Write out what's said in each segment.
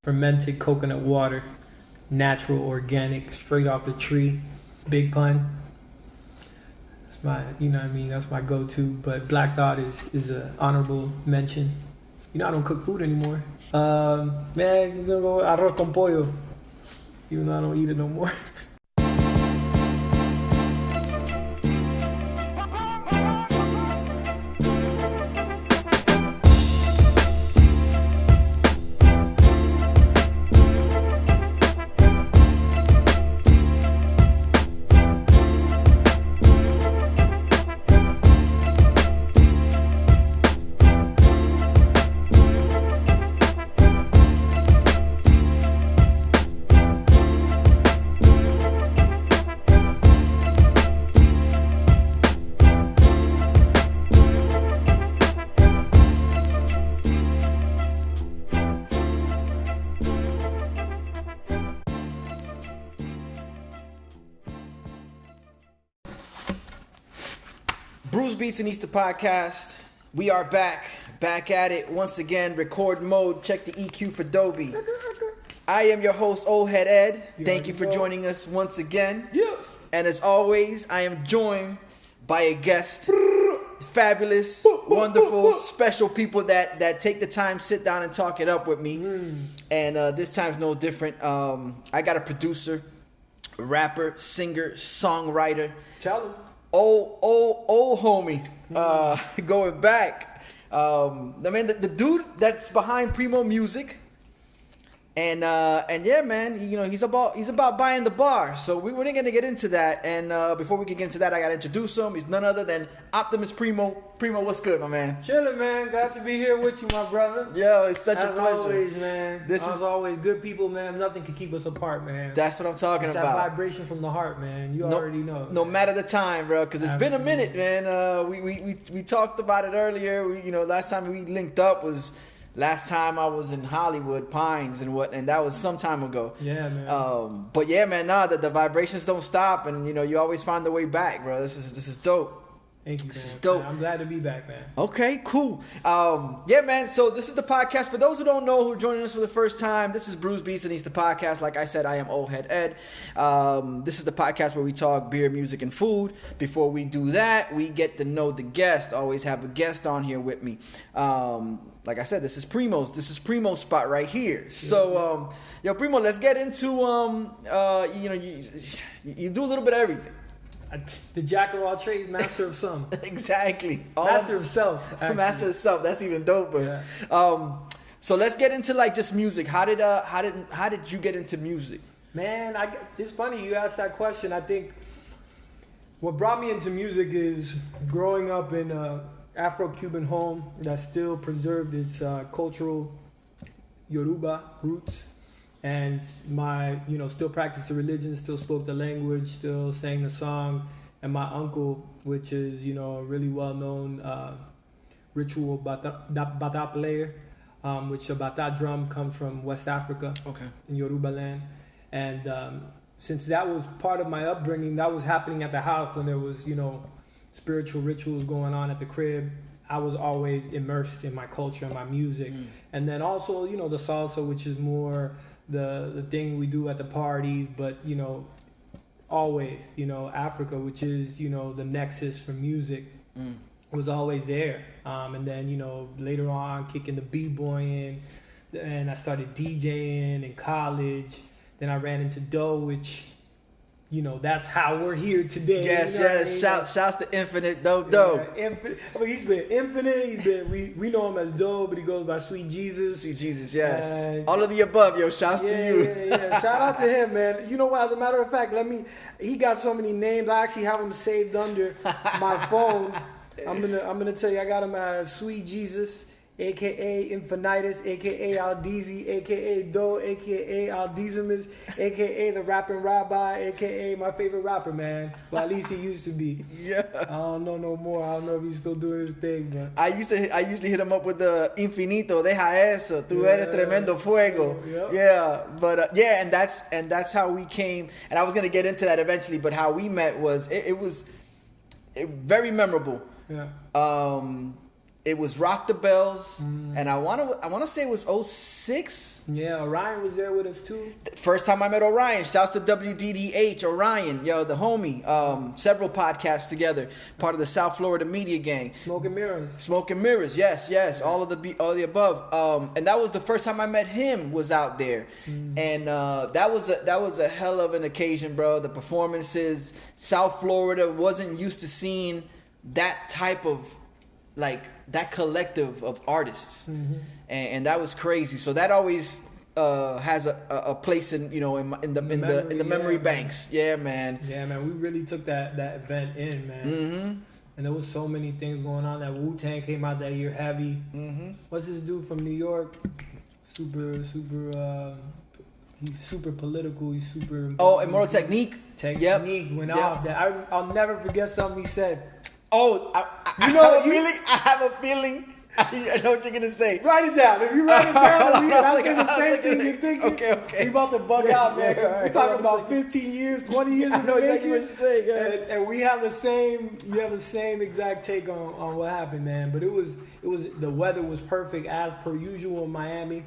Fermented coconut water, natural, organic, straight off the tree. Big pun. That's my, that's my go-to. But Black Thought is an honorable mention. I don't cook food anymore. Man, we're gonna go arroz con pollo. Even though I don't eat it no more. BrewsBeats&Eats the podcast. We are back at it once again. Record mode. Check the EQ for Dolby. I am your host, Old Head Ed. Thank you for joining us once again. Yeah. And as always, I am joined by a guest. Fabulous, wonderful, special people that take the time, sit down, and talk it up with me. And this time's no different. I got a producer, rapper, singer, songwriter. Tell him. Old homie, going back. The dude that's behind Primo Music, and yeah, man, he's about buying the bar. So we're gonna get into that. And before we can get into that, I gotta introduce him. He's none other than Optimus Primo. Primo, what's good, my man? Chilling, man. Glad to be here with you, my brother. Yo, it's such a As pleasure. always, man. As always, good people, man. Nothing can keep us apart, man. That's what I'm talking it's about. That vibration from the heart, man. You already know. No matter the time, bro, because it's been a minute, man. We talked about it earlier. Last time we linked up was last time I was in Hollywood, Pines, and that was some time ago. Yeah, man. But yeah, man, the vibrations don't stop, and you always find the way back, bro. This is dope. Thank you, man. This is dope. I'm glad to be back, man. Okay, cool. Yeah, man, so this is the podcast. For those who don't know, who are joining us for the first time, this is BrewsBeats&Eats the podcast. Like I said, I am Old Head Ed. This is the podcast where we talk beer, music, and food. Before we do that, we get to know the guest. Always have a guest on here with me. Like I said, this is Primo's spot right here. So, Primo, let's get into, you do a little bit of everything. The jack of all trades, master of some. Exactly. Master of self. Actually. Master of self. That's even doper. Yeah. So let's get into just music. How did you get into music? Man, it's funny you asked that question. I think what brought me into music is growing up in a Afro-Cuban home that still preserved its cultural Yoruba roots. And still practiced the religion, still spoke the language, still sang the songs. And my uncle, which is, a really well-known ritual bata player, which a bata drum comes from West Africa, in Yoruba land. And since that was part of my upbringing, that was happening at the house when there was, spiritual rituals going on at the crib. I was always immersed in my culture and my music. And then also, the salsa, which is more the thing we do at the parties, but always Africa, which is the nexus for music, was always there. And then later on kicking the b-boying, and I started DJing in college. Then I ran into dough, which that's how we're here today. Yes, Shouts to Infinite Dope. Infinite. He's been Infinite. We know him as Doe, but he goes by Sweet Jesus. Sweet Jesus, yes. All of the above, shouts to you. Yeah. Shout out to him, man. You know what? As a matter of fact, he got so many names. I actually have them saved under my phone. I'm gonna tell you, I got him as Sweet Jesus, aka Infinitus, aka Aldizi, aka Doe, aka Aldizimus, aka the Rapping Rabbi, aka my favorite rapper, man. Well, at least he used to be. Yeah. I don't know no more. I don't know if he's still doing his thing, but I usually hit him up with the Infinito, deja eso, tú eres tremendo fuego. Yeah. But and that's how we came. And I was gonna get into that eventually, but how we met was it was very memorable. Yeah. It was Rock the Bells, and I wanna say it was 06. Yeah, Orion was there with us too. First time I met Orion. Shouts to WDDH, Orion, yo, the homie. Several podcasts together, part of the South Florida Media Gang. Smoke and Mirrors, yes, all of the above. And that was the first time I met him. Was out there, and that was a hell of an occasion, bro. The performances, South Florida wasn't used to seeing that type of that collective of artists, and that was crazy. So that always has a place in in the memory banks. Yeah, man. Yeah, man. We really took that event in, man. And there was so many things going on. That Wu-Tang came out that year heavy. What's this dude from New York? He's super political. He's super. Oh, Immortal Technique. Went off. That I'll never forget something he said. Oh, I have a feeling. I know what you're gonna say. Write it down. If you write it down, I'll say the same thing you're thinking. Okay. We about to bug out, man. We're talking about 15 years, 20 years. I know exactly what you're saying. And we have the same exact take on what happened, man. But it was the weather was perfect as per usual in Miami,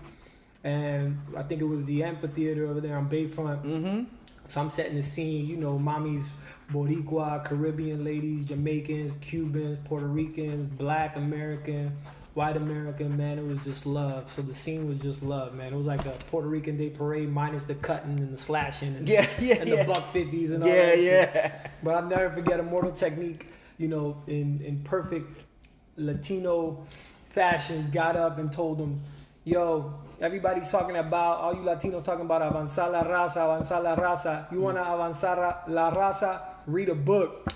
and I think it was the amphitheater over there on Bayfront. So I'm setting the scene. Mommy's Boricua, Caribbean ladies, Jamaicans, Cubans, Puerto Ricans, Black American, White American, man. It was just love. So the scene was just love, man. It was like a Puerto Rican Day Parade minus the cutting and the slashing and the buck 50s and all that shit. But I'll never forget Immortal Technique, in perfect Latino fashion, got up and told them, yo, everybody's talking about, all you Latinos talking about avanzar la raza. You want to avanzar la raza? Read a book.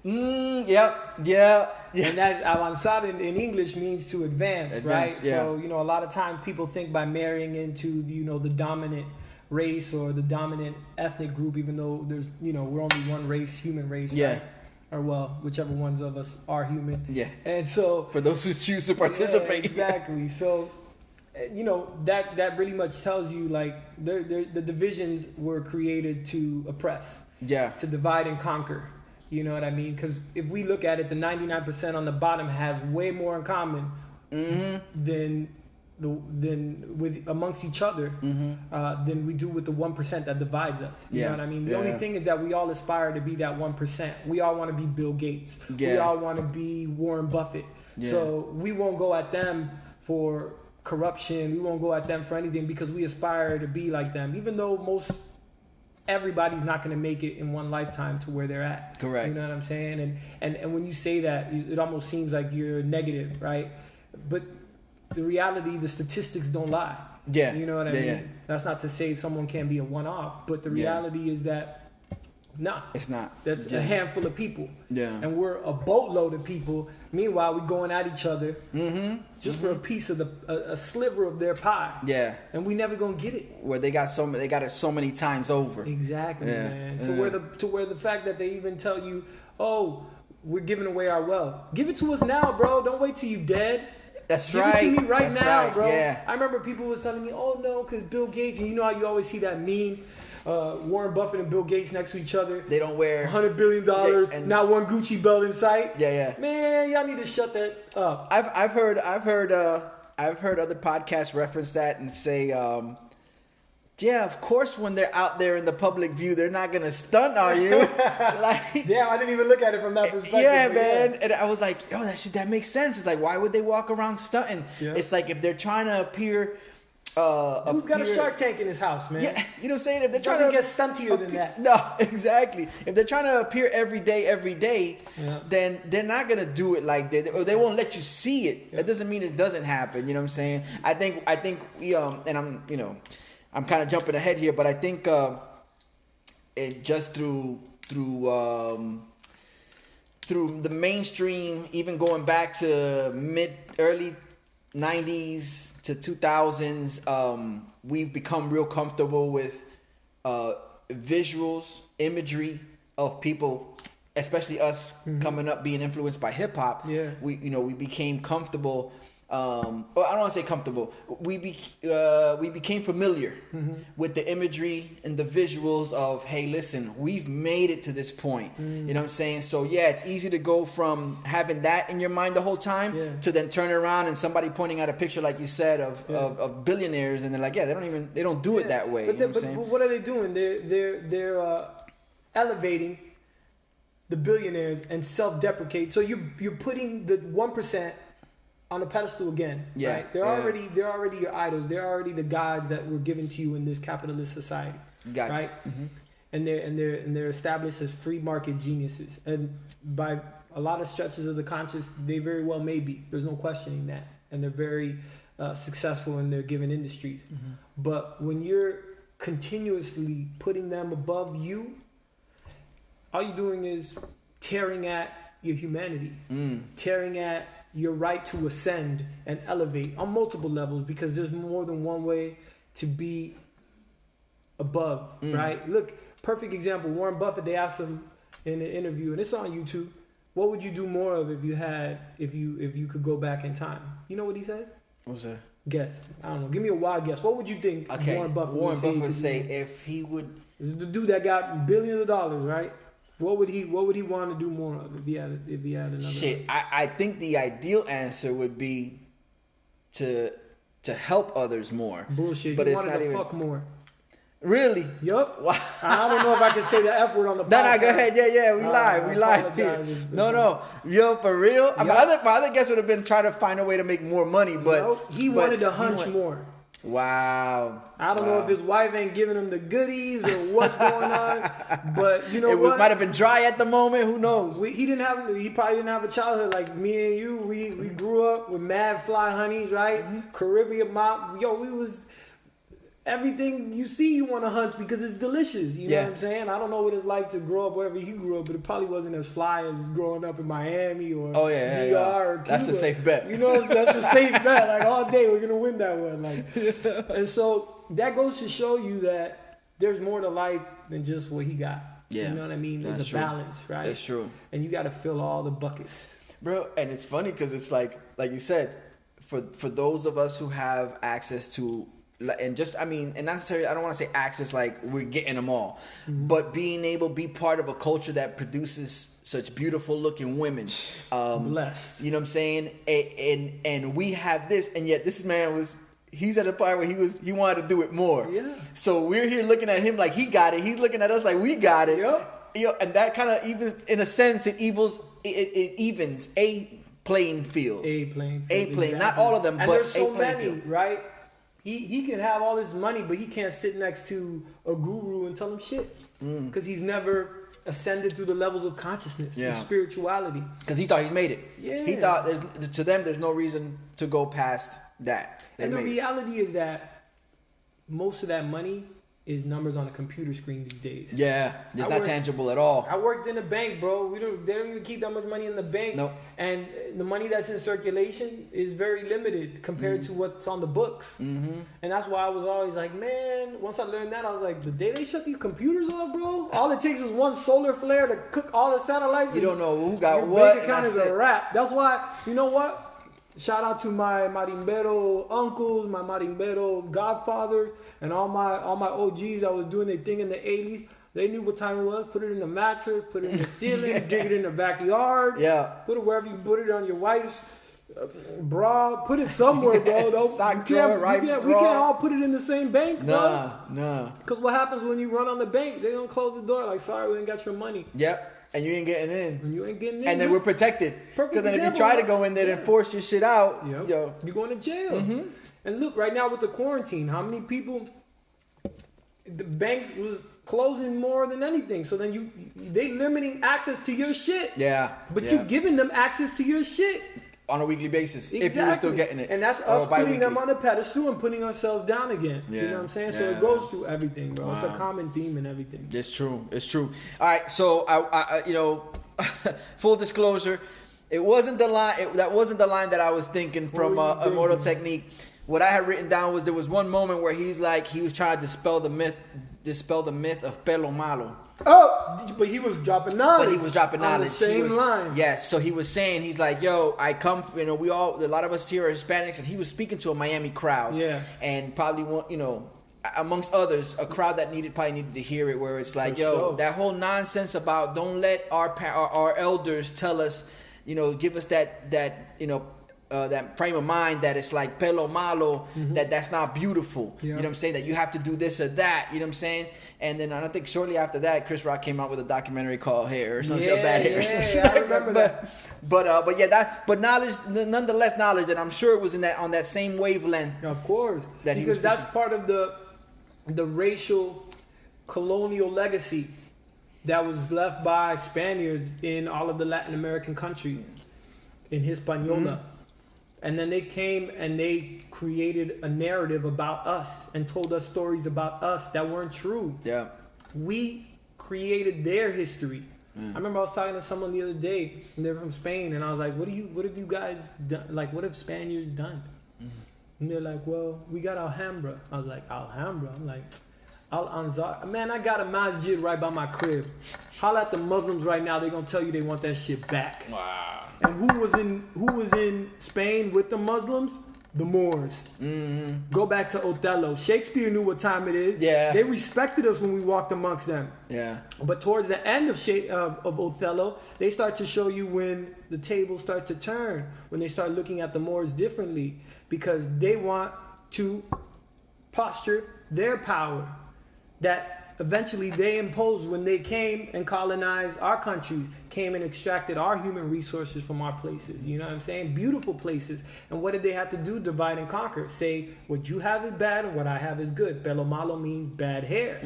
Yeah. And that avanzar in English means to advance, right? Yeah. So, a lot of times people think by marrying into, the dominant race or the dominant ethnic group, even though there's, we're only one race, human race, right? Or well, whichever ones of us are human. Yeah. And so... for those who choose to participate. Yeah, exactly. So... that really much tells you the divisions were created to oppress, to divide and conquer. You know what I mean? Because if we look at it, the 99% on the bottom has way more in common than with amongst each other than we do with the 1% that divides us. You know what I mean? The only thing is that we all aspire to be that 1%. We all want to be Bill Gates. We all want to be Warren Buffett. So we won't go at them for corruption. We won't go at them for anything because we aspire to be like them, even though everybody's not going to make it in one lifetime to where they're at. Correct. You know what I'm saying? And when you say that, it almost seems like you're negative, right? But the reality, the statistics don't lie. Yeah. You know what I mean? Yeah. That's not to say someone can't be a one-off, but the reality is that it's not. That's a handful of people. Yeah. And we're a boatload of people. Meanwhile, we're going at each other just for a piece of a sliver of their pie. Yeah. And we never gonna get it. Where they got it so many times over. Exactly, man. To where the fact that they even tell you, oh, we're giving away our wealth. Give it to us now, bro. Don't wait till you dead. Give it to me right now, bro. Yeah. I remember people was telling me, oh no, because Bill Gates, and you know how you always see that meme. Warren Buffett and Bill Gates next to each other. They don't wear $100 billion, not one Gucci belt in sight. Yeah. Man, y'all need to shut that up. I've heard other podcasts reference that and say, of course, when they're out there in the public view, they're not gonna stunt on you. Damn, I didn't even look at it from that perspective. Yeah, man. And I was like, yo, that makes sense. It's like, why would they walk around stunting? Yeah. It's like if they're trying to appear. Who's got a Shark Tank in his house, man? Yeah, you know what I'm saying? If they're trying to get stuntier than that. No, exactly. If they're trying to appear every day, then they're not gonna do it like that, or they won't let you see it. Yeah. That doesn't mean it doesn't happen. You know what I'm saying? I think we and I'm kind of jumping ahead here, but I think it just through the mainstream, even going back to early 90s to 2000s, we've become real comfortable with visuals, imagery of people, especially us coming up being influenced by hip hop. Yeah. We became comfortable well, I don't want to say comfortable. We became familiar with the imagery and the visuals of, hey, listen, we've made it to this point. You know what I'm saying? So yeah, it's easy to go from having that in your mind the whole time to then turn around and somebody pointing out a picture, like you said, of billionaires, and they're like, yeah, they don't do it that way. But, you know what I'm saying? But what are they doing? They're elevating the billionaires and self-deprecate. So you're putting the 1% on a pedestal again, right? They're already your idols. They're already the gods that were given to you in this capitalist society, right? And they're established as free market geniuses, and by a lot of stretches of the conscious, they very well may be. There's no questioning that, and they're very successful in their given industries. But when you're continuously putting them above you, all you're doing is tearing at your humanity, tearing at your right to ascend and elevate on multiple levels, because there's more than one way to be above, right? Look, perfect example, Warren Buffett, they asked him in an interview, and it's on YouTube, what would you do more of if you could go back in time? You know what he said? What's that? Guess. I don't know. Give me a wild guess. What would you think Warren Buffett would say if he would... This is the dude that got billions of dollars, right? What would he want to do more of if he had another? Shit, I think the ideal answer would be to help others more. Bullshit. But he it's wanted not to even fuck more. Really. Yup. Wow. I don't know if I can say the F word on the podcast. No, go ahead. Yeah, we live here. No. Yo, for real. Yep. My other guess would have been trying to find a way to make more money, but he wanted to hunch more. Wow. I don't know if his wife ain't giving him the goodies or what's going on, but you know what? It might have been dry at the moment. Who knows? He probably didn't have a childhood like me and you. We grew up with mad fly honeys, right? Caribbean mop. Yo, we was everything you see you want to hunt because it's delicious. You know what I'm saying? I don't know what it's like to grow up wherever he grew up, but it probably wasn't as fly as growing up in Miami or DR or Cuba. That's a safe bet. You know, that's a safe bet. Like all day, we're gonna win that one. Like, and so that goes to show you that there's more to life than just what he got. Yeah, you know what I mean? There's a balance, right? That's true. And you got to fill all the buckets, bro. And it's funny because it's like you said, for those of us who have access to. And just, I mean, and not necessarily, I don't want to say access like we're getting them all, but being able to be part of a culture that produces such beautiful looking women. Blessed. You know what I'm saying? And we have this, and yet this man he's at a point where he wanted to do it more. Yeah. So we're here looking at him like he got it. He's looking at us like we got it. Yep. You know, and that kind of even, in a sense, it evens a playing field. A playing. Exactly. Not all of them, and but there's so a playing many, field. right? He can have all this money, but he can't sit next to a guru and tell him shit. Because he's never ascended through the levels of consciousness, and spirituality. Because he thought he's made it. Yeah. He thought to them there's no reason to go past that. And the reality is that most of that money is numbers on a computer screen these days. Yeah, it's not tangible at all. I worked in a bank, bro. They don't even keep that much money in the bank. Nope. And the money that's in circulation is very limited compared to what's on the books. And that's why I was always like, man, once I learned that, I was like, the day they shut these computers off, bro, all it takes is one solar flare to cook all the satellites. You don't know who got your what. Bank account is a wrap. That's why, you know what? Shout out to my marimbero uncles, my marimbero godfathers, and all my OGs that was doing their thing in the 80s. They knew what time it was. Put it in the mattress, put it in the ceiling, dig it in the backyard. Yeah. Put it wherever you put it on your wife's bra. Put it somewhere, bro. Sock drawer, we can't all put it in the same bank, bro. Nah. Because what happens when you run on the bank? They don't close the door. Like, sorry, we ain't got your money. Yep. And you ain't getting in. And then we're protected. Because then if you try to go in there and force your shit out, yo, you're going to jail. And look, right now with the quarantine, how many people, the banks was closing more than anything. So then they limiting access to your shit. Yeah. But you giving them access to your shit. On a weekly basis, if you were still getting it. And that's us putting them on a pedestal and putting ourselves down again. Yeah. You know what I'm saying? So it goes through everything, bro. Wow. It's a common theme in everything. It's true. All right, so I full disclosure, it wasn't the line. That wasn't the line that I was thinking from Immortal Technique. what I had written down was there was one moment where he was trying to dispel the myth of pelo malo. Oh, but he was dropping knowledge. On the same line. Yes, so he was saying, he's like, yo, I come, a lot of us here are Hispanics, and he was speaking to a Miami crowd. Yeah. And probably, amongst others, a crowd that probably needed to hear it, where it's like, that whole nonsense about don't let our elders tell us, give us that frame of mind that it's like pelo malo, that's not beautiful. Yeah. You know what I'm saying? That you have to do this or that. You know what I'm saying? And then I think shortly after that, Chris Rock came out with a documentary called Hair or some shit, Bad Hair or some shit. I remember that. But knowledge, nonetheless knowledge, and I'm sure it was on that same wavelength. Yeah, of course. Because that's part of the racial colonial legacy that was left by Spaniards in all of the Latin American countries, in Hispaniola. And then they came and they created a narrative about us and told us stories about us that weren't true. Yeah. We created their history. I remember I was talking to someone the other day, and they're from Spain, and I was like, what have you guys done? Like, what have Spaniards done? And they're like, well, we got Alhambra. I was like, Alhambra? I'm like, Al-Anzar. Man, I got a masjid right by my crib. Holla at the Muslims right now, they're going to tell you they want that shit back. Wow. And who was in Spain with the Muslims? The Moors. Go back to Othello. Shakespeare knew what time it is. Yeah. They respected us when we walked amongst them. Yeah. But towards the end of Othello, they start to show you when the tables start to turn, when they start looking at the Moors differently, because they want to posture their power that eventually they imposed when they came and colonized our country, came and extracted our human resources from our places. You know what I'm saying? Beautiful places. And what did they have to do? Divide and conquer. Say, what you have is bad and what I have is good. Pelo malo means bad hair.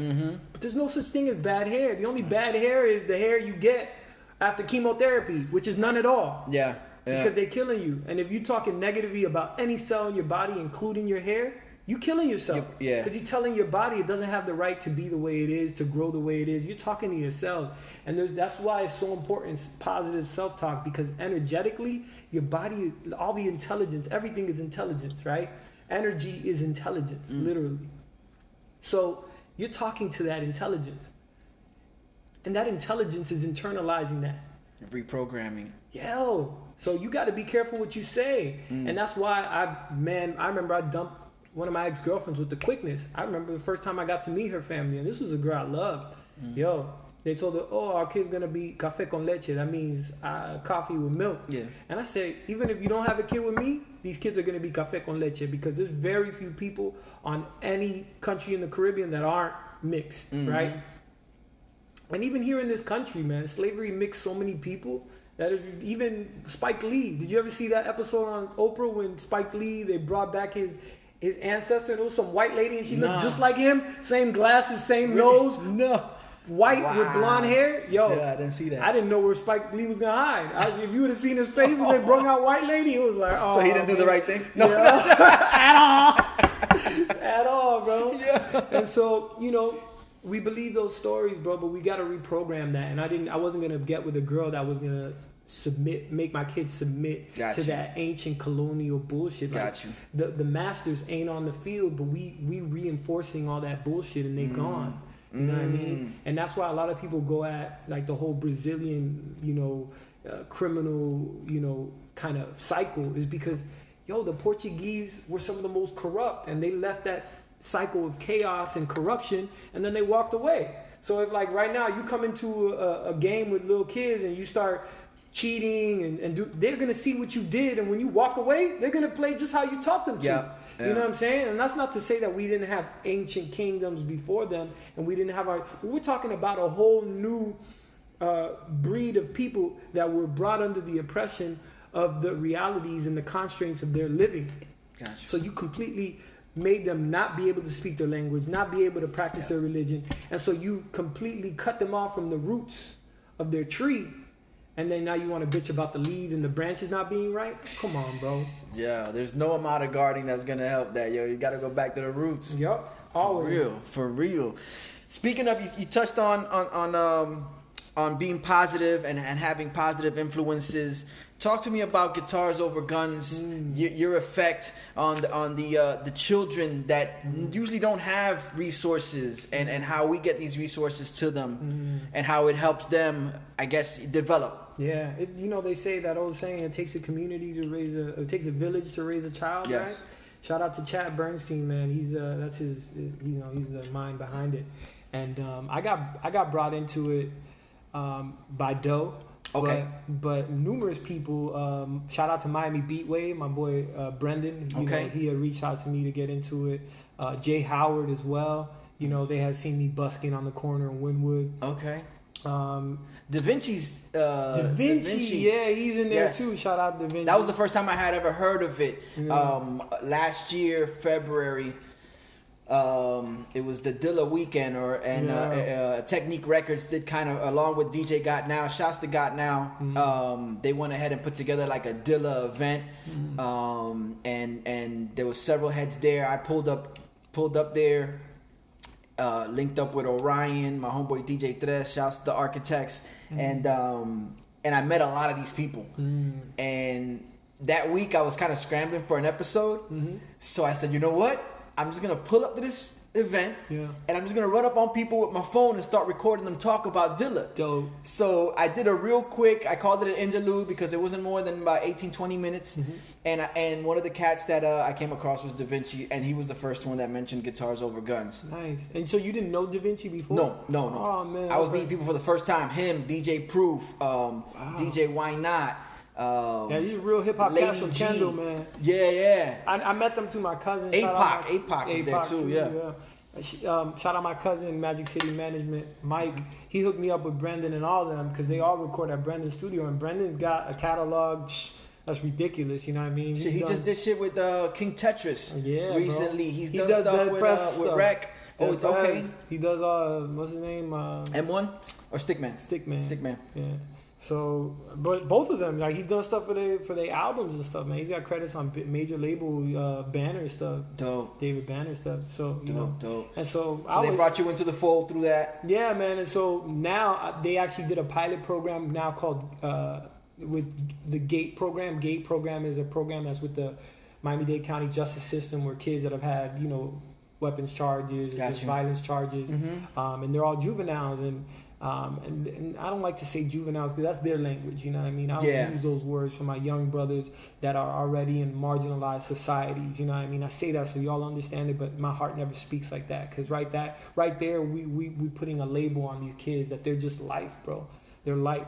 But there's no such thing as bad hair. The only bad hair is the hair you get after chemotherapy, which is none at all. Yeah. Because they're killing you. And if you're talking negatively about any cell in your body, including your hair, you're killing yourself. Yeah. Because you're telling your body it doesn't have the right to be the way it is, to grow the way it is. You're talking to yourself. And that's why it's so important, positive self-talk, because energetically, your body, all the intelligence, everything is intelligence, right? Energy is intelligence, literally. So you're talking to that intelligence. And that intelligence is internalizing that. Reprogramming. So you got to be careful what you say. And that's why I remember I dumped one of my ex-girlfriends with the quickness. I remember the first time I got to meet her family, and this was a girl I loved. They told her, our kid's going to be café con leche. That means coffee with milk. Yeah. And I said, even if you don't have a kid with me, these kids are going to be café con leche, because there's very few people on any country in the Caribbean that aren't mixed, right? And even here in this country, man, slavery mixed so many people. That is, even Spike Lee. Did you ever see that episode on Oprah when Spike Lee, they brought back his ancestor, and it was some white lady, and she looked just like him, same glasses, same nose, white with blonde hair. I didn't see that. I didn't know where Spike Lee was gonna hide. If you would have seen his face when they brought out white lady, it was like, so he didn't do the right thing. No, at all, bro. Yeah. And so we believe those stories, bro, but we gotta reprogram that. And I wasn't gonna get with a girl that was gonna make my kids submit to that ancient colonial bullshit. The masters ain't on the field, but we reinforcing all that bullshit, and they gone. You know what I mean? And that's why a lot of people go at like the whole Brazilian, criminal, kind of cycle, is because the Portuguese were some of the most corrupt, and they left that cycle of chaos and corruption, and then they walked away. So if like right now you come into a game with little kids and you start cheating they're gonna see what you did, and when you walk away, they're gonna play just how you taught them to. You know what I'm saying? And that's not to say that we didn't have ancient kingdoms before them, and we didn't have but we're talking about a whole new breed of people that were brought under the oppression of the realities and the constraints of their living. So you completely made them not be able to speak their language, not be able to practice their religion, and so you completely cut them off from the roots of their tree. And then now you want to bitch about the leaves and the branches not being right? Come on, bro. Yeah, there's no amount of gardening that's going to help that, You got to go back to the roots. Yep. Always. For real. Speaking of, you touched on being positive and having positive influences. Talk to me about Guitars Over Guns, your effect on the children that usually don't have resources, and how we get these resources to them, and how it helps them, I guess, develop. Yeah, they say that old saying, it takes a community to raise it takes a village to raise a child, Yes. right? Shout out to Chad Bernstein, man. He's that's his, he's the mind behind it. And I got brought into it by Doe. Okay. But numerous people, shout out to Miami Beatway, my boy Brendan. He had reached out to me to get into it. Jay Howard as well. They had seen me busking on the corner in Wynwood. Okay. Da Vinci's Da Vinci, yeah, he's in there Yes. too. Shout out Da Vinci. That was the first time I had ever heard of it. Yeah. Last year, February. It was the Dilla weekend, Technique Records did kind of, along with DJ Got Now, shouts to Got Now. They went ahead and put together like a Dilla event, and there was several heads there. I pulled up there, linked up with Orion, my homeboy DJ Tres, shouts to the Architects, and I met a lot of these people, and that week I was kind of scrambling for an episode, so I said, you know what? I'm just going to pull up to this event, and I'm just going to run up on people with my phone and start recording them talk about Dilla. Dope. So I did a real quick, I called it an interlude because it wasn't more than about 18, 20 minutes. And one of the cats that I came across was Da Vinci, and he was the first one that mentioned Guitars Over Guns. Nice. And so you didn't know Da Vinci before? No. Oh, man. I was meeting people for the first time. Him, DJ Proof, DJ Why Not. Yeah, he's a real hip hop cat from Kendall, man. Yeah. I met them through my cousin. APOC was there too, yeah. Shout out my cousin, Magic City Management, Mike. He hooked me up with Brendan and all of them because they all record at Brendan's studio, and Brendan's got a catalog that's ridiculous. You know what I mean? He just did shit with King Tetris recently. Bro. He's done stuff with Rec. Oh, okay. He does what's his name? M1 or Stickman? Stickman. Yeah. So, but both of them, like, he's done stuff for their albums and stuff, man. He's got credits on major label Banner stuff. Dope. David Banner stuff. So, dope. And so they brought you into the fold through that? Yeah, man. And so now they actually did a pilot program now called with the GATE program. GATE program is a program that's with the Miami-Dade County Justice System, where kids that have had, weapons charges, just violence charges, and they're all juveniles, and I don't like to say juveniles because that's their language, you know what I mean? I don't use those words for my young brothers that are already in marginalized societies, you know what I mean? I say that so y'all understand it, but my heart never speaks like that, because right there we putting a label on these kids that they're just life, bro. They're life.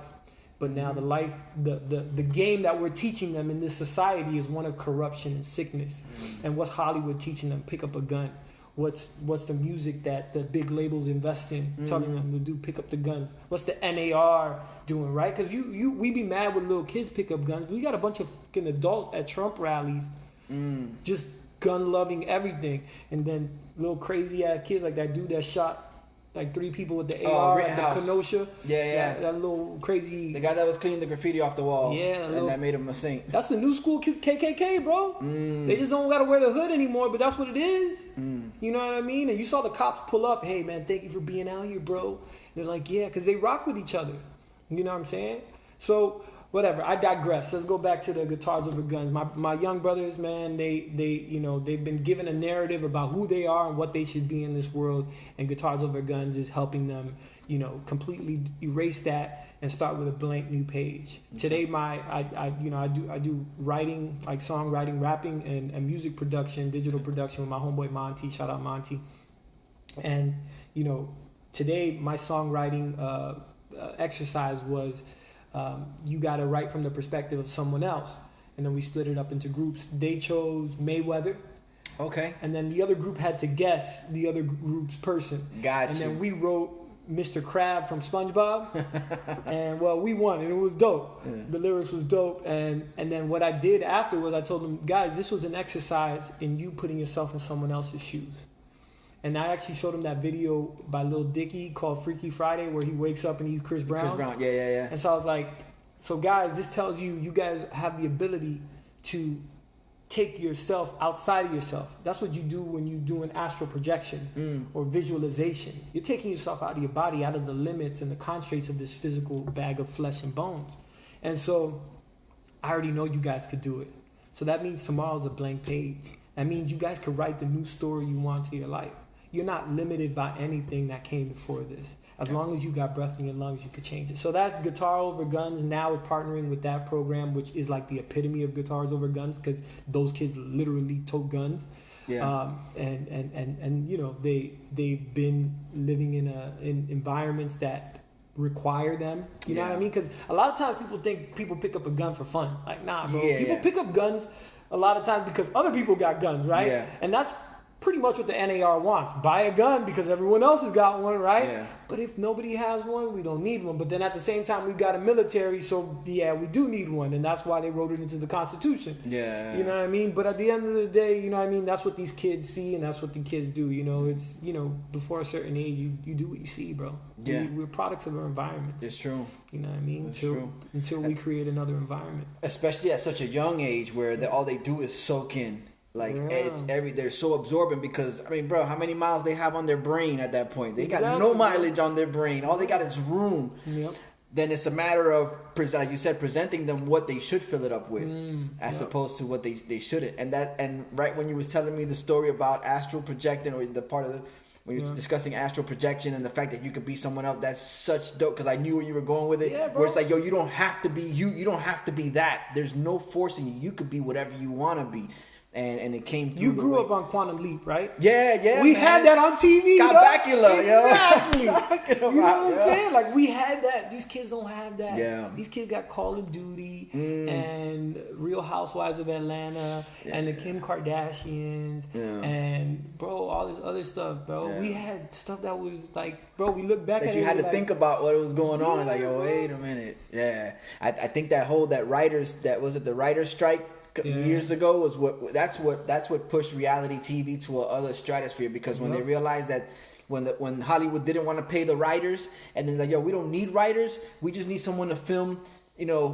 But now the game that we're teaching them in this society is one of corruption and sickness. And what's Hollywood teaching them? Pick up a gun. What's the music that the big labels invest in, telling them to do? Pick up the guns. What's the NAR doing, right? Because we be mad when little kids pick up guns. We got a bunch of fucking adults at Trump rallies, just gun loving everything, and then little crazy ass kids like that dude that shot like 3 people with the AR at the Kenosha. Yeah. That little crazy. The guy that was cleaning the graffiti off the wall. Yeah. And that made him a saint. That's the new school KKK, bro. They just don't gotta wear the hood anymore, but that's what it is. You know what I mean? And you saw the cops pull up. Hey, man, thank you for being out here, bro. And they're like, yeah, because they rock with each other. You know what I'm saying? So, whatever. I digress. Let's go back to the Guitars Over Guns. My young brothers, man, they've been given a narrative about who they are and what they should be in this world, and Guitars Over Guns is helping them, completely erase that and start with a blank new page. Today, I do writing, like songwriting, rapping, and music production, digital production with my homeboy Monty. Shout out Monty. And today my songwriting exercise was. You got to write from the perspective of someone else. And then we split it up into groups. They chose Mayweather. Okay. And then the other group had to guess the other group's person. Gotcha. And then we wrote Mr. Crab from SpongeBob. And, we won. And it was dope. Yeah. The lyrics was dope. And then what I did after was I told them, guys, this was an exercise in you putting yourself in someone else's shoes. And I actually showed him that video by Lil Dicky called Freaky Friday, where he wakes up and he's Chris Brown. Yeah. And so I was like, so guys, this tells you guys have the ability to take yourself outside of yourself. That's what you do when you do an astral projection or visualization. You're taking yourself out of your body, out of the limits and the constraints of this physical bag of flesh and bones. And so I already know you guys could do it. So that means tomorrow's a blank page. That means you guys could write the new story you want to your life. You're not limited by anything that came before this. As long as you got breath in your lungs, you could change it. So that's Guitar Over Guns. Now we're partnering with that program, which is like the epitome of Guitars Over Guns, because those kids literally tote guns. Yeah. And you know, they've been living in environments that require them. You know what I mean? Because a lot of times people think people pick up a gun for fun. Like, nah, bro. People pick up guns a lot of times because other people got guns, right? Yeah. And that's pretty much what the NAR wants. Buy a gun because everyone else has got one, right? Yeah. But if nobody has one, we don't need one. But then at the same time, we've got a military, so yeah, we do need one. And that's why they wrote it into the Constitution. Yeah. You know what I mean? But at the end of the day, you know what I mean? That's what these kids see and that's what the kids do. You know, it's, you know, before a certain age, you do what you see, bro. Yeah. We're products of our environment. It's true. You know what I mean? Until we create another environment. Especially at such a young age where all they do is soak in. Like it's they're so absorbent because I mean, bro, how many miles they have on their brain at that point? They got no mileage on their brain. All they got is room. Yep. Then it's a matter of, like you said, presenting them what they should fill it up with, as opposed to what they shouldn't. And right when you was telling me the story about astral projecting, or the part of the when you were discussing astral projection and the fact that you could be someone else, that's such dope, because I knew where you were going with it. Yeah, where it's like, yo, you don't have to be you. You don't have to be that. There's no forcing you. You could be whatever you want to be. And it came through. You grew up on Quantum Leap, right? Yeah. We had that on TV. Scott Bakula, exactly. You know what I'm saying? Like, we had that. These kids don't have that. Yeah. These kids got Call of Duty and Real Housewives of Atlanta and the Kim Kardashians and, bro, all this other stuff, bro. Yeah. We had stuff that was like, bro, we look back at it. You had to think about what was going on. Like, yo, wait a minute. Yeah. I think the writer's strike years ago was that's what pushed reality TV to another stratosphere, because when they realized that when Hollywood didn't want to pay the writers, and then like, yo, we don't need writers, we just need someone to film, you know,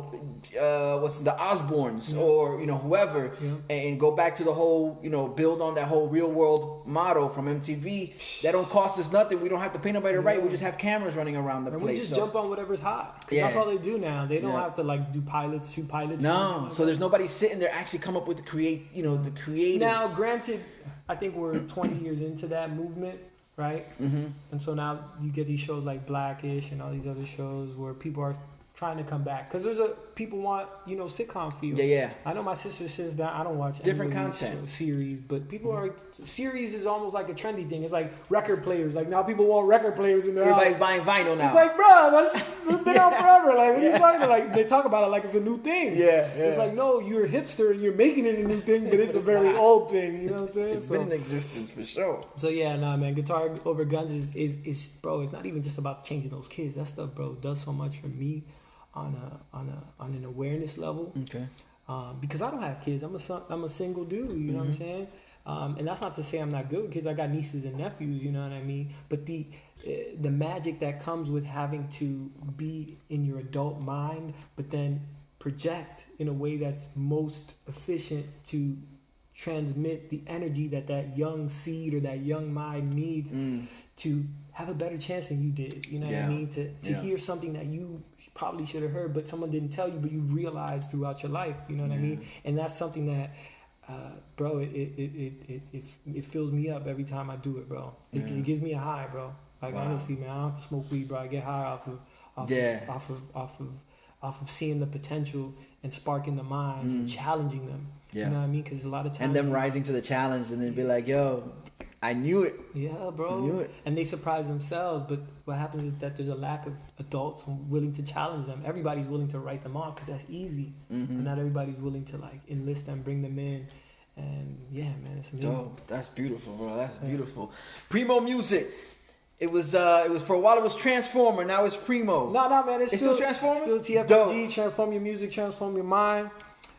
what's the Osbournes or, you know, whoever, and go back to the whole, you know, build on that whole real world model from MTV. That don't cost us nothing. We don't have to pay nobody to write. We just have cameras running around the place. We just jump on whatever's hot. That's all they do now. They don't have to like do shoot pilots. No. So there's nobody sitting there actually come up with the creative. Now, granted, I think we're 20 years into that movement, right? Mm-hmm. And so now you get these shows like Blackish and all these other shows where people are trying to come back, because people want, you know, sitcom feel. Yeah. I know my sister says that I don't watch different content series, but people are series is almost like a trendy thing. It's like record players. Like, now people want record players in their Everybody's house. Buying vinyl now. It's like, bro, that's been out forever. Like, what are you talking about? Like, they talk about it like it's a new thing. Yeah. It's like, no, you're a hipster and you're making it a new thing, but it's a very old thing. You know what I'm saying? It's been in existence for sure. So yeah, nah, man, Guitar Over Guns is bro. It's not even just about changing those kids. That stuff, bro, does so much for me. On an awareness level, okay. Because I don't have kids. I'm a single dude. You know what I'm saying? And that's not to say I'm not good with kids. I got nieces and nephews. You know what I mean? But the magic that comes with having to be in your adult mind, but then project in a way that's most efficient to transmit the energy that young seed or that young mind needs to have a better chance than you did. You know what I mean? To hear something that you probably should have heard, but someone didn't tell you, but you realized throughout your life. You know what I mean? And that's something that, bro, it fills me up every time I do it, bro. It gives me a high, bro. Like, honestly, man, I don't have to smoke weed, bro. I get high off of seeing the potential and sparking the minds and challenging them. You know what I mean? Because a lot of times... And them rising to the challenge and then be like, yo, I knew it. Yeah, bro. I knew it. And they surprise themselves. But what happens is that there's a lack of adults willing to challenge them. Everybody's willing to write them off because that's easy. But not everybody's willing to like enlist them, bring them in. And yeah, man, it's amazing. Dope. That's beautiful, bro. That's beautiful. Primo Music. It was for a while it was Transformer. Now it's Primo. No, man. It's still Transformer. Still TFMG. Dope. Transform your music. Transform your mind.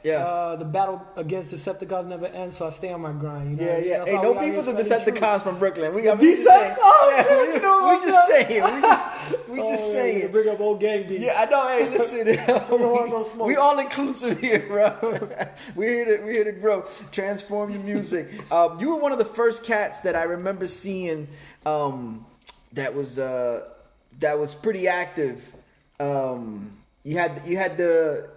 Yeah. The battle against Decepticons never ends, so I stay on my grind. You know? Yeah. Hey, no beef with the Decepticons from Brooklyn. We got Decepticons. Oh, shit, you know we just saying. We just saying. Bring up old gang beats. Yeah, I know. Hey, listen. We all inclusive here, bro. We're here to grow, transform your music. You were one of the first cats that I remember seeing. That was pretty active. You had the.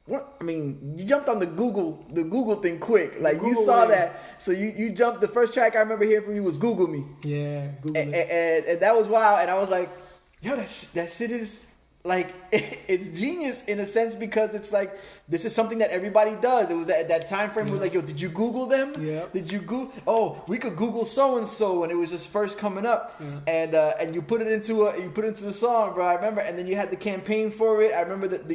What I mean, you jumped on the Google thing quick. Like you saw that, so you jumped. The first track I remember hearing from you was "Google Me." Yeah, Google and that was wild. And I was like, yo, that shit is like it's genius in a sense because it's like this is something that everybody does. It was that time frame where like, yo, did you Google them? Yeah. Did you Google? Oh, we could Google so and so, and it was just first coming up, and you put it into the song, bro. I remember, and then you had the campaign for it. I remember that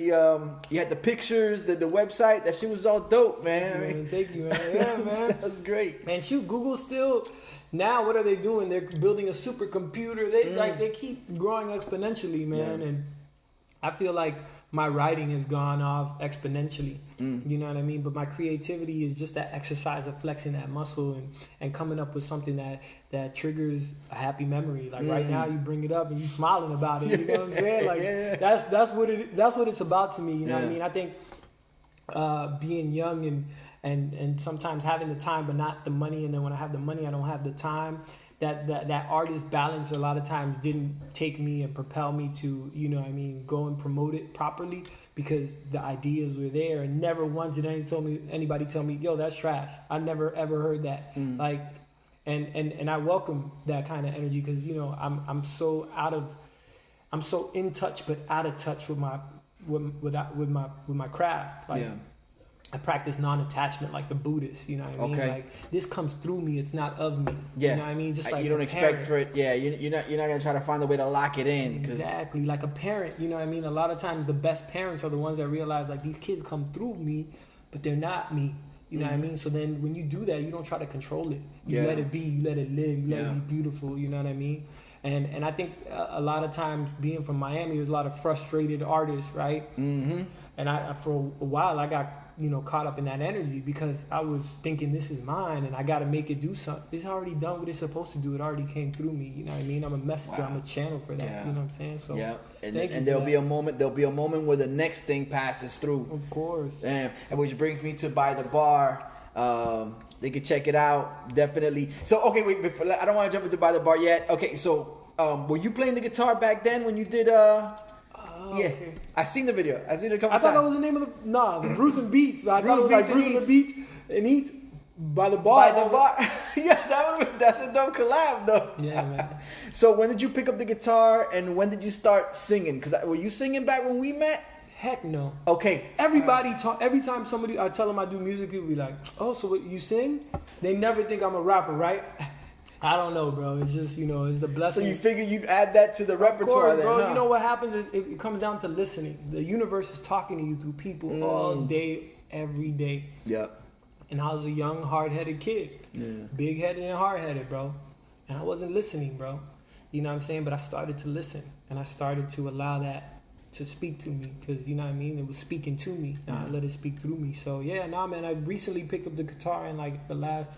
you had the pictures, the website. That shit was all dope, man. Thank you, man. Yeah, man. That was great. Man, shoot, Google still. Now, what are they doing? They're building a supercomputer. They keep growing exponentially, man. Yeah. And I feel like my writing has gone off exponentially. You know what I mean? But my creativity is just that exercise of flexing that muscle and coming up with something that triggers a happy memory. Like right now, you bring it up and you smiling about it. You know what I'm saying? Like that's what it's about to me. You know what I mean? I think being young and sometimes having the time but not the money, and then when I have the money I don't have the time, that artist balance a lot of times didn't take me and propel me to, you know what I mean, go and promote it properly, because the ideas were there and never once did anybody tell me, yo, that's trash. I never ever heard that. Like and I welcome that kind of energy, because you know I'm so in touch but out of touch with my craft. Like I practice non-attachment like the Buddhists, you know what I mean? Like this comes through me, it's not of me. Yeah. You know what I mean? Just like you don't expect for it. Yeah, you're not gonna try to find a way to lock it in. Exactly, like a parent. You know what I mean? A lot of times the best parents are the ones that realize like these kids come through me, but they're not me. You know what I mean? So then when you do that, you don't try to control it. You let it be. You let it live. You let it be beautiful. You know what I mean? And I think a lot of times being from Miami, there's a lot of frustrated artists, right? Mm-hmm. And I for a while I got caught up in that energy, because I was thinking this is mine and I got to make it do something. It's already done what it's supposed to do. It already came through me. You know what I mean? I'm a messenger. I'm a channel for that. You know what I'm saying? So and there'll be a moment where the next thing passes through. Of course. And which brings me to By the Bar. They can check it out, definitely. So okay, wait, I don't want to jump into By the Bar yet. Okay, so were you playing the guitar back then when you did okay. I seen the video. I seen it a couple times. I thought that was the name of the Brews and Beats. I thought it was like BrewsBeats&Eats By the Bar. By the Bar. Yeah, that's a dope collab though. Yeah, man. So when did you pick up the guitar and when did you start singing? Because were you singing back when we met? Heck no. Okay. Every time I tell them I do music, people be like, oh, so what, you sing? They never think I'm a rapper, right? I don't know, bro. It's just, it's the blessing. So you figure you'd add that to the repertoire, course, bro. Huh? You know what happens is it comes down to listening. The universe is talking to you through people all day, every day. Yeah. And I was a young, hard-headed kid. Yeah. Big-headed and hard-headed, bro. And I wasn't listening, bro. You know what I'm saying? But I started to listen. And I started to allow that to speak to me. Because, you know what I mean? It was speaking to me. Now I let it speak through me. So, man. I recently picked up the guitar in, like, the last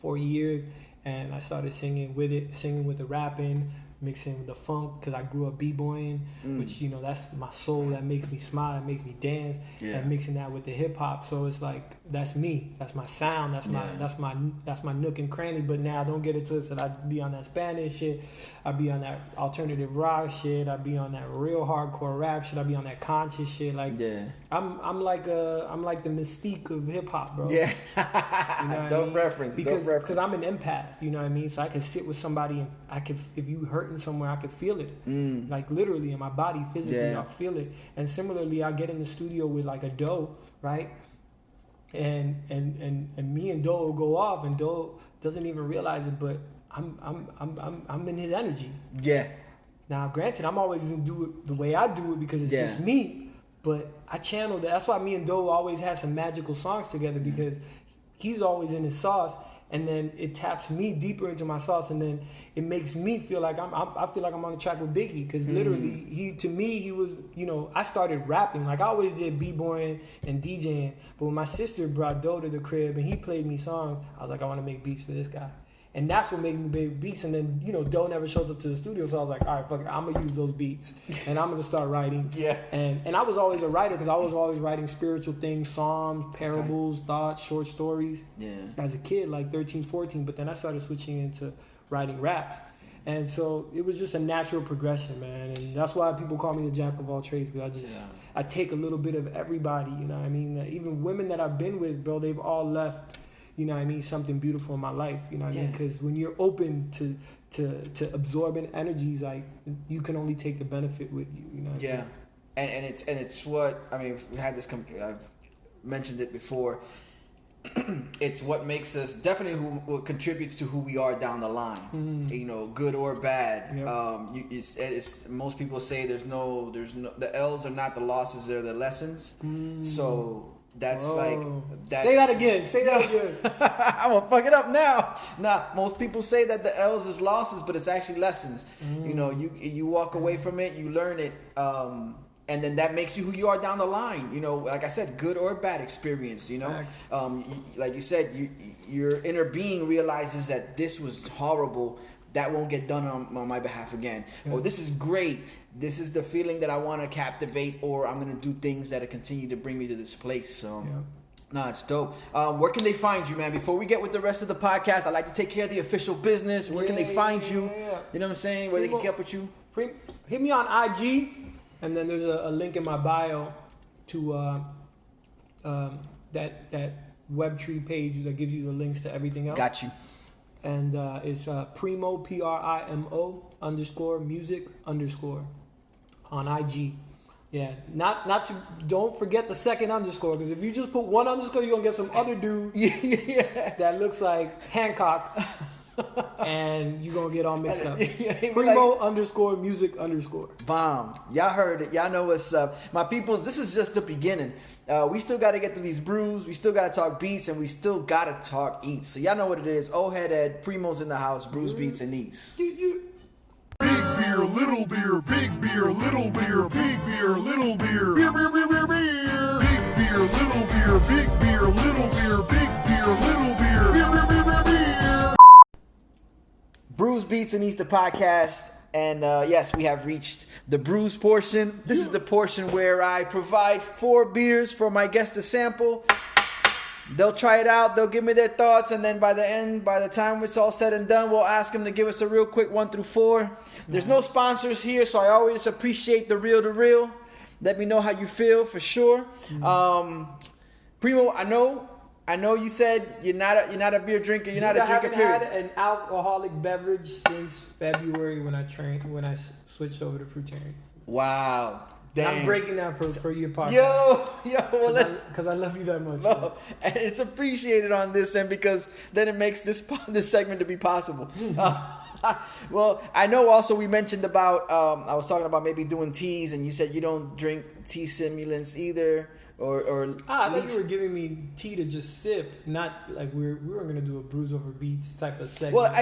4 years. And I started singing with the rapping, mixing with the funk, because I grew up b-boying, which, that's my soul, that makes me smile, that makes me dance, and mixing that with the hip hop. So it's like, that's me, that's my sound, that's my nook and cranny. But now don't get it twisted. I be on that Spanish shit, I be on that alternative rock shit, I be on that real hardcore rap shit, I be on that conscious shit. Like, I'm like the Mystique of hip hop, bro. Yeah. Don't reference. Because I'm an empath. You know what I mean? So I can sit with somebody and if you hurting somewhere, I could feel it. Like literally in my body, physically, I'll feel it. And similarly, I get in the studio with like a Doe, right? And me and Doe will go off, and Doe doesn't even realize it, but I'm in his energy. Yeah. Now, granted, I'm always gonna do it the way I do it because it's just me. But I channel that. That's why me and Doe always have some magical songs together, because he's always in his sauce. And then it taps me deeper into my sauce, and then it makes me feel like I feel like I'm on the track with Biggie, because literally he was, I started rapping. Like I always did b-boying and DJing, but when my sister brought Doe to the crib and he played me songs, I was like, I want to make beats for this guy. And that's what made me make beats. And then, Doe never shows up to the studio. So I was like, all right, fuck it. I'm going to use those beats. And I'm going to start writing. Yeah. And I was always a writer because I was always writing spiritual things, psalms, parables, thoughts, short stories. Yeah. As a kid, like 13, 14. But then I started switching into writing raps. And so it was just a natural progression, man. And that's why people call me the jack of all trades, because I take a little bit of everybody, you know what I mean? Even women that I've been with, bro, they've all left, you know what I mean, something beautiful in my life, you know what I mean? Because when you're open to absorbing energies, like, you can only take the benefit with you, you know what I mean? And it's what, I mean, we had this, I've mentioned it before, it's what makes us definitely what contributes to who we are down the line, good or bad. It's most people say there's no the L's are not the losses, they're the lessons. So that's say that again. I'm gonna fuck it up now. Most people say that the L's is losses, but it's actually lessons. You walk away from it, you learn it, and then that makes you who you are down the line. Like I said, good or bad experience. Like you said, your inner being realizes that this was horrible. That won't get done on my behalf again. Or this is great. This is the feeling that I want to captivate. Or I'm gonna do things that continue to bring me to this place. So. No, it's dope. Where can they find you, man? Before we get with the rest of the podcast, I like to take care of the official business. Where can they find you? You know what I'm saying? Where they can get up with you? Hit me on IG. And then there's a link in my bio to that Webtree page that gives you the links to everything else. Got you. And it's Primo, Primo _music_ on IG. Yeah, don't forget the second underscore, because if you just put one underscore, you're gonna get some other dude that looks like Hancock. And you're gonna get all mixed up. Primo _music_. Bomb. Y'all heard it. Y'all know what's up. My peoples, this is just the beginning. We still got to get through these brews. We still got to talk beats, and we still got to talk eats. So y'all know what it is. Old Head Ed, Primo's in the house, Brews, Beats, and Eats. Big beer, little beer, big beer, little beer, big beer, little beer. Beer, beer, beer, beer, beer. Big beer, little beer, big beer, little beer, big beer, little beer. Beer, beer, beer, beer, beer. Brews, Beats, and Eats, the podcast. And yes, we have reached the brews portion. This is the portion where I provide 4 beers for my guests to sample. They'll try it out. They'll give me their thoughts. And then by the time it's all said and done, we'll ask them to give us a real quick 1 through 4. There's no sponsors here, so I always appreciate the real to real. Let me know how you feel for sure. Primo, I know you said you're not a beer drinker. You're not a drinker. I haven't had an alcoholic beverage since February when I switched over to fruitarian. Wow, dang. I'm breaking that for your podcast. Yo, because I love you that much. No, and it's appreciated on this end because then it makes this segment to be possible. Well, I know also we mentioned about I was talking about maybe doing teas, and you said you don't drink tea stimulants either. Or I thought you were giving me tea to just sip, not like we were gonna do a brews over beats type of segment. Well,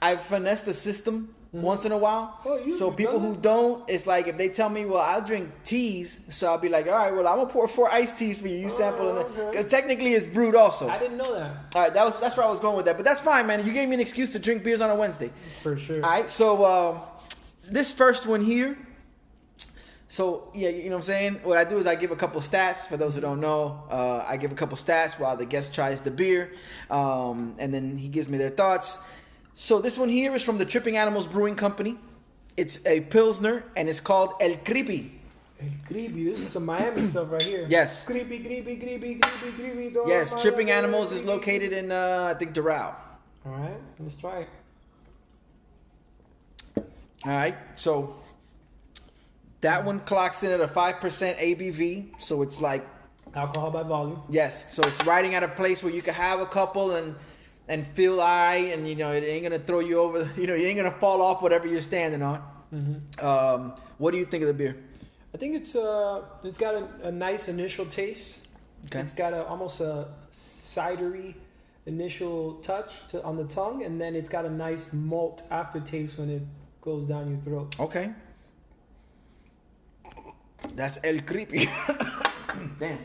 I finessed the system once in a while. So people who don't, it's like if they tell me, well, I'll drink teas, so I'll be like, all right, well, I'm gonna pour 4 iced teas for you. You sample it, because technically it's brewed also. I didn't know that. All right, that's where I was going with that, but that's fine, man. You gave me an excuse to drink beers on a Wednesday. For sure. All right, so this first one here. So, yeah, you know what I'm saying? What I do is I give a couple stats. For those who don't know, I give a couple stats while the guest tries the beer. And then he gives me their thoughts. So this one here is from the Tripping Animals Brewing Company. It's a Pilsner, and it's called El Creepy. El Creepy. This is some Miami stuff right here. Yes. Creepy. Yes, Tripping Animals is located in, I think, Doral. All right, let's try it. All right, so... that one clocks in at a 5% ABV, so it's like... alcohol by volume. Yes, so it's riding at a place where you can have a couple and feel all right, and, it ain't going to throw you over, you ain't going to fall off whatever you're standing on. Mm-hmm. What do you think of the beer? I think it's got a nice initial taste. Okay. It's got almost a cidery initial touch on the tongue, and then it's got a nice malt aftertaste when it goes down your throat. Okay. That's El Creepy. Damn.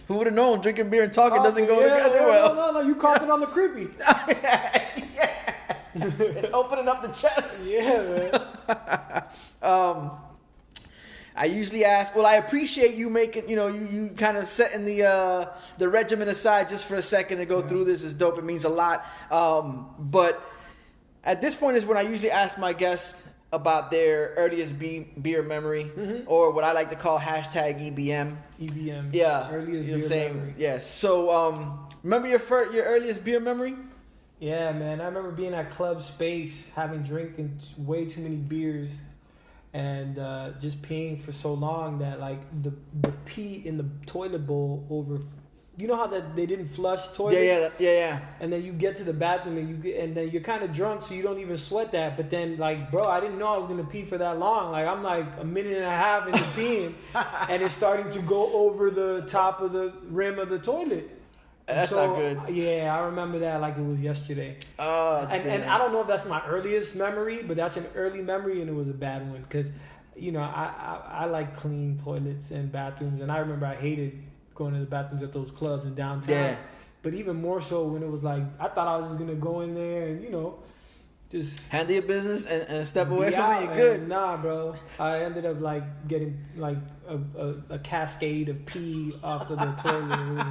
Who would have known drinking beer and talking doesn't go together well? No. You caught it on the creepy. Yeah. It's opening up the chest. Yeah, man. I usually ask. Well, I appreciate you making. You kind of setting the regimen aside just for a second to go through this. Is dope. It means a lot. But at this point is when I usually ask my guests about their earliest beer memory, or what I like to call hashtag EBM. EBM. Yeah. Earliest you know what I'm beer saying? memory. Yes. So, remember your earliest beer memory? Yeah, man. I remember being at Club Space, drinking way too many beers, and just peeing for so long that like the pee in the toilet bowl over. You know how that they didn't flush toilets? Yeah. And then you get to the bathroom and then you're kind of drunk, so you don't even sweat that. But then, like, bro, I didn't know I was gonna pee for that long. Like, I'm like a minute and a half into peeing, and it's starting to go over the top of the rim of the toilet. That's not good. Yeah, I remember that like it was yesterday. And I don't know if that's my earliest memory, but that's an early memory, and it was a bad one because, I like clean toilets and bathrooms, and I remember I hated going to the bathrooms at those clubs in downtown. Yeah. But even more so when it was like, I thought I was just going to go in there and, just handle your business and step away from out, it. You're good. Nah, bro. I ended up like getting like a cascade of pee off of the toilet. It was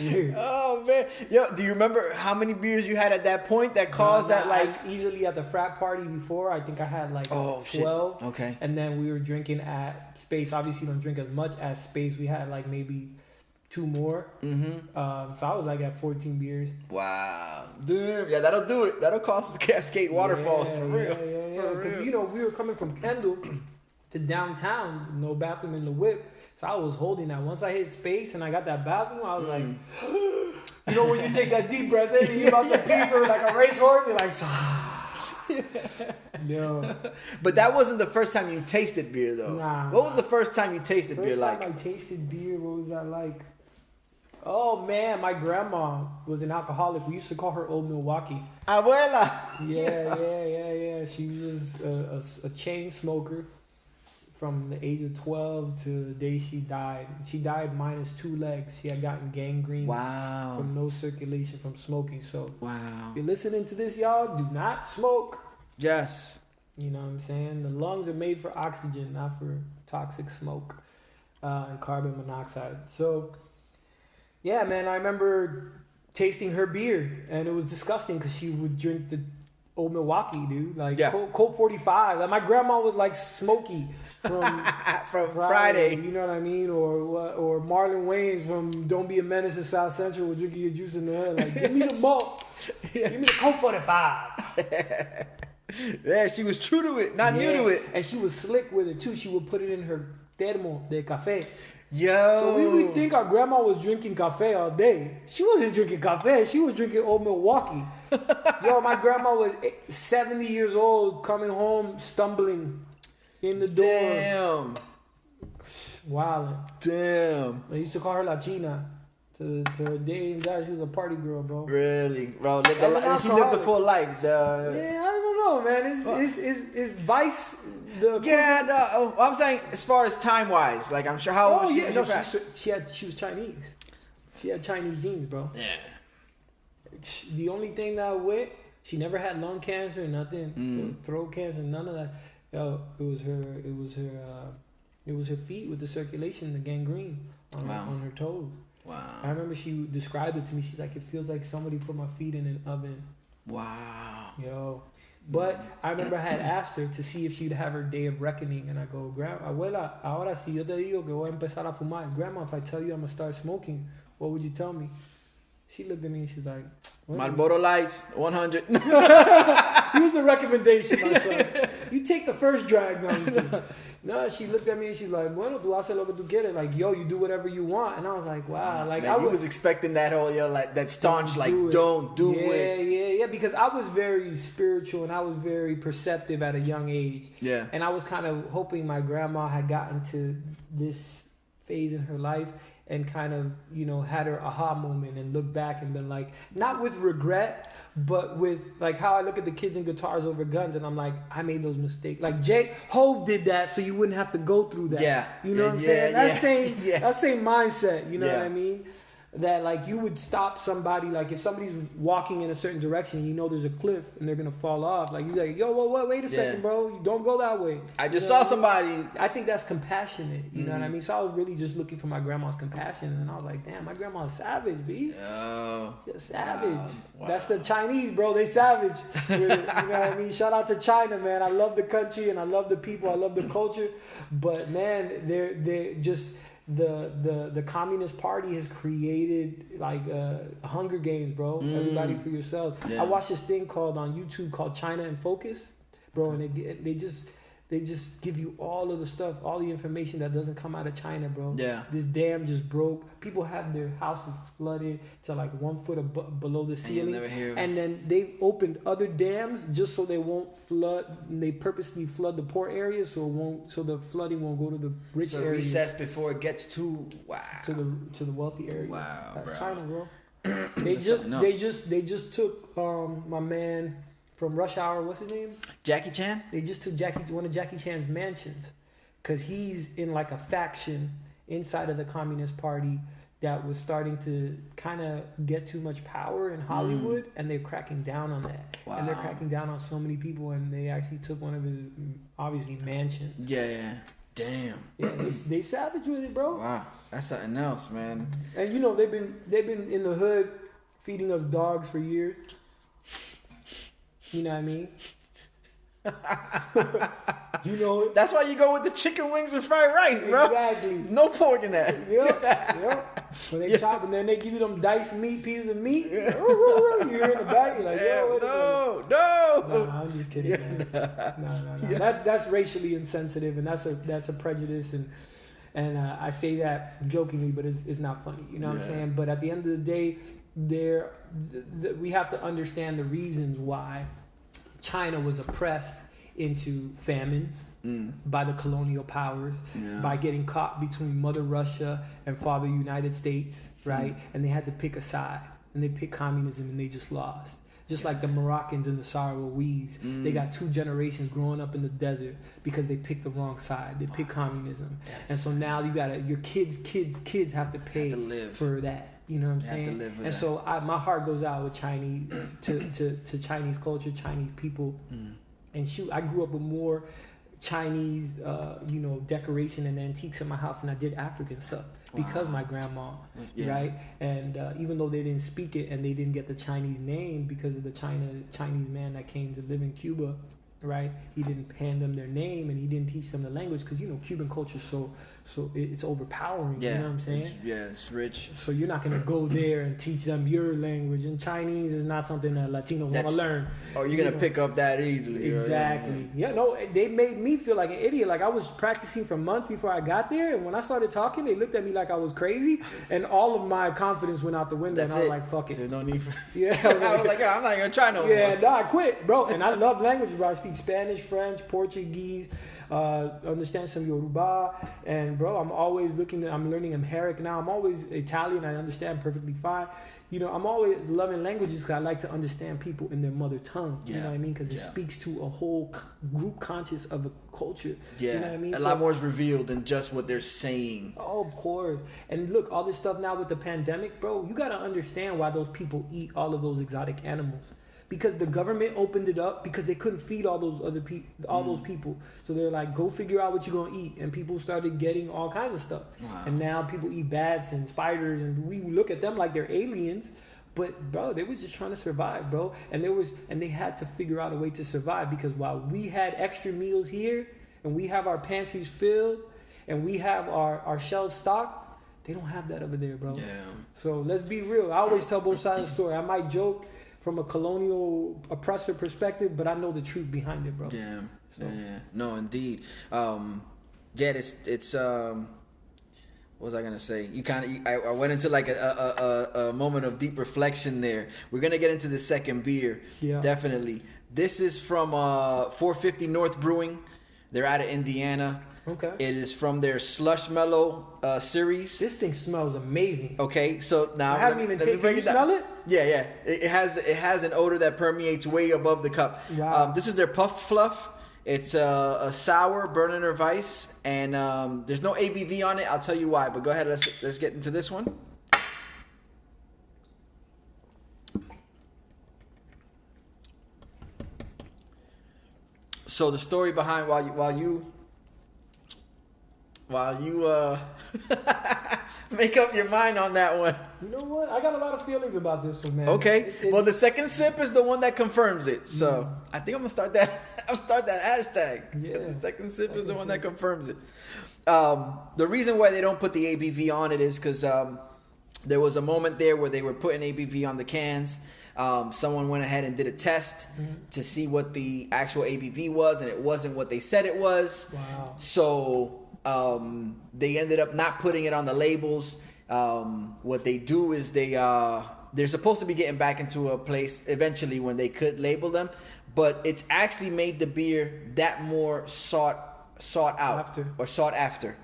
weird. Oh man, yo, do you remember how many beers you had at that point that caused that? Like easily at the frat party before, I think I had like 12. Shit. Okay. And then we were drinking at Space. Obviously, you don't drink as much as Space. We had like maybe 2 more. So I was like at 14 beers. Wow, dude. Yeah, that'll do it. That'll cause cascade waterfalls for real. Yeah. Because we were coming from Kendall to downtown, no bathroom in the whip. So I was holding that. Once I hit Space and I got that bathroom, I was like, when you take that deep breath in and you're about to pee for like a racehorse, you're like, no. But that wasn't the first time you tasted beer, though. Nah. What was the first time you tasted beer like? First time I tasted beer, what was that like? Oh man, my grandma was an alcoholic. We used to call her Old Milwaukee. Abuela. Yeah. She was a chain smoker from the age of 12 to the day she died. She died minus 2 legs. She had gotten gangrene. Wow. From no circulation from smoking. So wow. If you're listening to this, y'all, do not smoke. Yes. You know what I'm saying? The lungs are made for oxygen, not for toxic smoke and carbon monoxide. So, yeah, man, I remember tasting her beer, and it was disgusting because she would drink the Old Milwaukee, dude. Like, Colt 45. Like, my grandma was like Smokey from Friday. You know what I mean? Or Marlon Wayans from Don't Be a Menace in South Central with drinking your juice in the head. Like, give me the malt. Give me the Colt 45. Yeah, she was true to it, not new to it. And she was slick with it, too. She would put it in her termo de café. Yo. So we would think our grandma was drinking cafe all day. She wasn't drinking cafe. She was drinking Old Milwaukee. Yo, my grandma was 70 years old, coming home, stumbling in the door. Damn. Wildin'. Damn. I used to call her La China. To her day and die, she was a party girl, bro. Really, bro. She lived the full life. Yeah, I don't know, man. It's vice. I'm saying as far as time wise, like I'm sure how old was she? No, she was Chinese. She had Chinese genes, bro. Yeah. The only thing that went, she never had lung cancer, nothing, throat cancer, none of that. Yo, it was her feet with the circulation, the gangrene on her toes. Wow. I remember she described it to me. She's like, it feels like somebody put my feet in an oven. Wow. Yo. But I remember I had asked her to see if she'd have her day of reckoning. And I go, Abuela, ahora si yo te digo que voy a empezar a fumar. Grandma, if I tell you I'm going to start smoking, what would you tell me? She looked at me and she's like, Marlboro Lights, 100. Here's a recommendation, my son. You take the first drag. No, she looked at me and she's like, bueno, tú haces lo que tú quieres. Like, yo, you do whatever you want. And I was like, wow. Like, man, I was expecting that whole, like, that staunch, like, don't do it. Yeah, because I was very spiritual and I was very perceptive at a young age. Yeah. And I was kind of hoping my grandma had gotten to this phase in her life and kind of, had her aha moment and looked back and been like, not with regret, but with like how I look at the kids and guitars over guns and I'm like, I made those mistakes. Like Hove did that so you wouldn't have to go through that. Yeah. You know what I'm saying? That same mindset, you know what I mean? that like you would stop somebody, like if somebody's walking in a certain direction, you know there's a cliff and they're gonna fall off. Like you're like, yo, what? Wait a second, bro. You don't go that way. I just saw somebody. I think that's compassionate. You know what I mean? So I was really just looking for my grandma's compassion, and I was like, damn, my grandma's savage, B. Oh, She's savage. Wow. That's the Chinese, bro. They savage. You know what I mean? Shout out to China, man. I love the country and I love the people. I love the culture. But man, they're just the Communist Party has created like Hunger Games, bro. Everybody for yourselves. Yeah. I watched this thing called on YouTube called China in Focus, bro, and they just give you all of the stuff, all the information that doesn't come out of China, bro. Yeah. This dam just broke. People have their houses flooded to like 1 foot below the ceiling. And then they've opened other dams just so they won't flood. And they purposely flood the poor areas so the flooding won't go to the rich areas. Recess before it gets too to the wealthy areas. Wow, That's bro. China, bro. they just took my man from Rush Hour, what's his name? Jackie Chan? They just took one of Jackie Chan's mansions because he's in like a faction inside of the Communist Party that was starting to kind of get too much power in Hollywood, and they're cracking down on that. Wow. And they're cracking down on so many people, and they actually took one of his, obviously, mansions. Yeah. Damn. Yeah, they savage with it, bro. Wow. That's something else, man. And you know, they've been in the hood feeding us dogs for years. You know what I mean? You know, that's why you go with the chicken wings and fried rice, bro. Exactly. No pork in that. Yep. When they chop and then they give you them diced pieces of meat. You hear in the back, you're like, yo, no. Nah, I'm just kidding, man. No. Yeah. That's racially insensitive, and that's a prejudice, and I say that jokingly, but it's not funny. You know what I'm saying? But at the end of the day, we have to understand the reasons why China was oppressed into famines by the colonial powers, by getting caught between Mother Russia and Father United States, right? And they had to pick a side, and they picked communism, and they just lost. Just like the Moroccans and the Sarawakis, they got 2 generations growing up in the desert because they picked the wrong side. They picked communism, and so now your kids have to pay for that. You know what I'm saying? And so my heart goes out with Chinese to Chinese culture, Chinese people. And shoot, I grew up with more Chinese, decoration and antiques in my house than I did African stuff because my grandma, right? And even though they didn't speak it and they didn't get the Chinese name because of the Chinese man that came to live in Cuba, right? He didn't hand them their name and he didn't teach them the language because Cuban culture so it's overpowering. You know what I'm saying? It's rich. So you're not gonna go there and teach them your language, and Chinese is not something that Latinos want to learn. Or you're gonna pick up that easily. Exactly. Right? Yeah. No, they made me feel like an idiot. Like I was practicing for months before I got there, and when I started talking, they looked at me like I was crazy, and all of my confidence went out the window. And I was like, "Fuck it." There's no need for. Yeah. I was like, I'm not gonna try no more. Yeah. No, I quit, bro. And I love language, bro. I speak Spanish, French, Portuguese. Understand some Yoruba, and bro, I'm always I'm learning Amharic now. I'm always Italian. I understand perfectly fine. I'm always loving languages because I like to understand people in their mother tongue. You know what I mean? Because it speaks to a whole group conscious of a culture. Yeah, you know what I mean? A lot more is revealed than just what they're saying. Oh, of course. And look, all this stuff now with the pandemic, bro, you got to understand why those people eat all of those exotic animals. Because the government opened it up because they couldn't feed all those other those people. So they're like, go figure out what you're gonna eat. And people started getting all kinds of stuff. Wow. And now people eat bats and spiders, and we look at them like they're aliens. But bro, they was just trying to survive, bro. And they had to figure out a way to survive because while we had extra meals here and we have our pantries filled and we have our shelves stocked, they don't have that over there, bro. Yeah. So let's be real. I always tell both sides of the story. I might joke from a colonial oppressor perspective, but I know the truth behind it, bro. Yeah. No, indeed. It's what was I gonna say? I went into like a moment of deep reflection there. We're gonna get into the second beer. Yeah. Definitely. This is from 450 North Brewing. They're out of Indiana. Okay. It is from their Slush Mellow series. This thing smells amazing. Okay, so now I haven't even taken. Can you smell it? Yeah. It has an odor that permeates way above the cup. Wow. This is their Puff Fluff. It's a sour Berliner Weiss, and there's no ABV on it. I'll tell you why, but go ahead. Let's get into this one. This thing smells amazing. I haven't even taken. Can you smell it? Yeah, it has an odor that permeates way above the cup. Wow. This is their Puff Fluff. It's a sour Berliner Weiss, and there's no ABV on it. I'll tell you why, but go ahead. Let's get into this one. So the story behind while you make up your mind on that one. You know what? I got a lot of feelings about this one, man. Okay. Well, the second sip is the one that confirms it. So I think I'm gonna start that. Hashtag. Yeah. The second sip is the one that confirms it. The reason why they don't put the ABV on it is because there was a moment there where they were putting ABV on the cans. Someone went ahead and did a test to see what the actual ABV was, and it wasn't what they said it was. Wow. So they ended up not putting it on the labels. What they do is they're supposed to be getting back into a place eventually when they could label them, but it's actually made the beer that more sought out or sought after.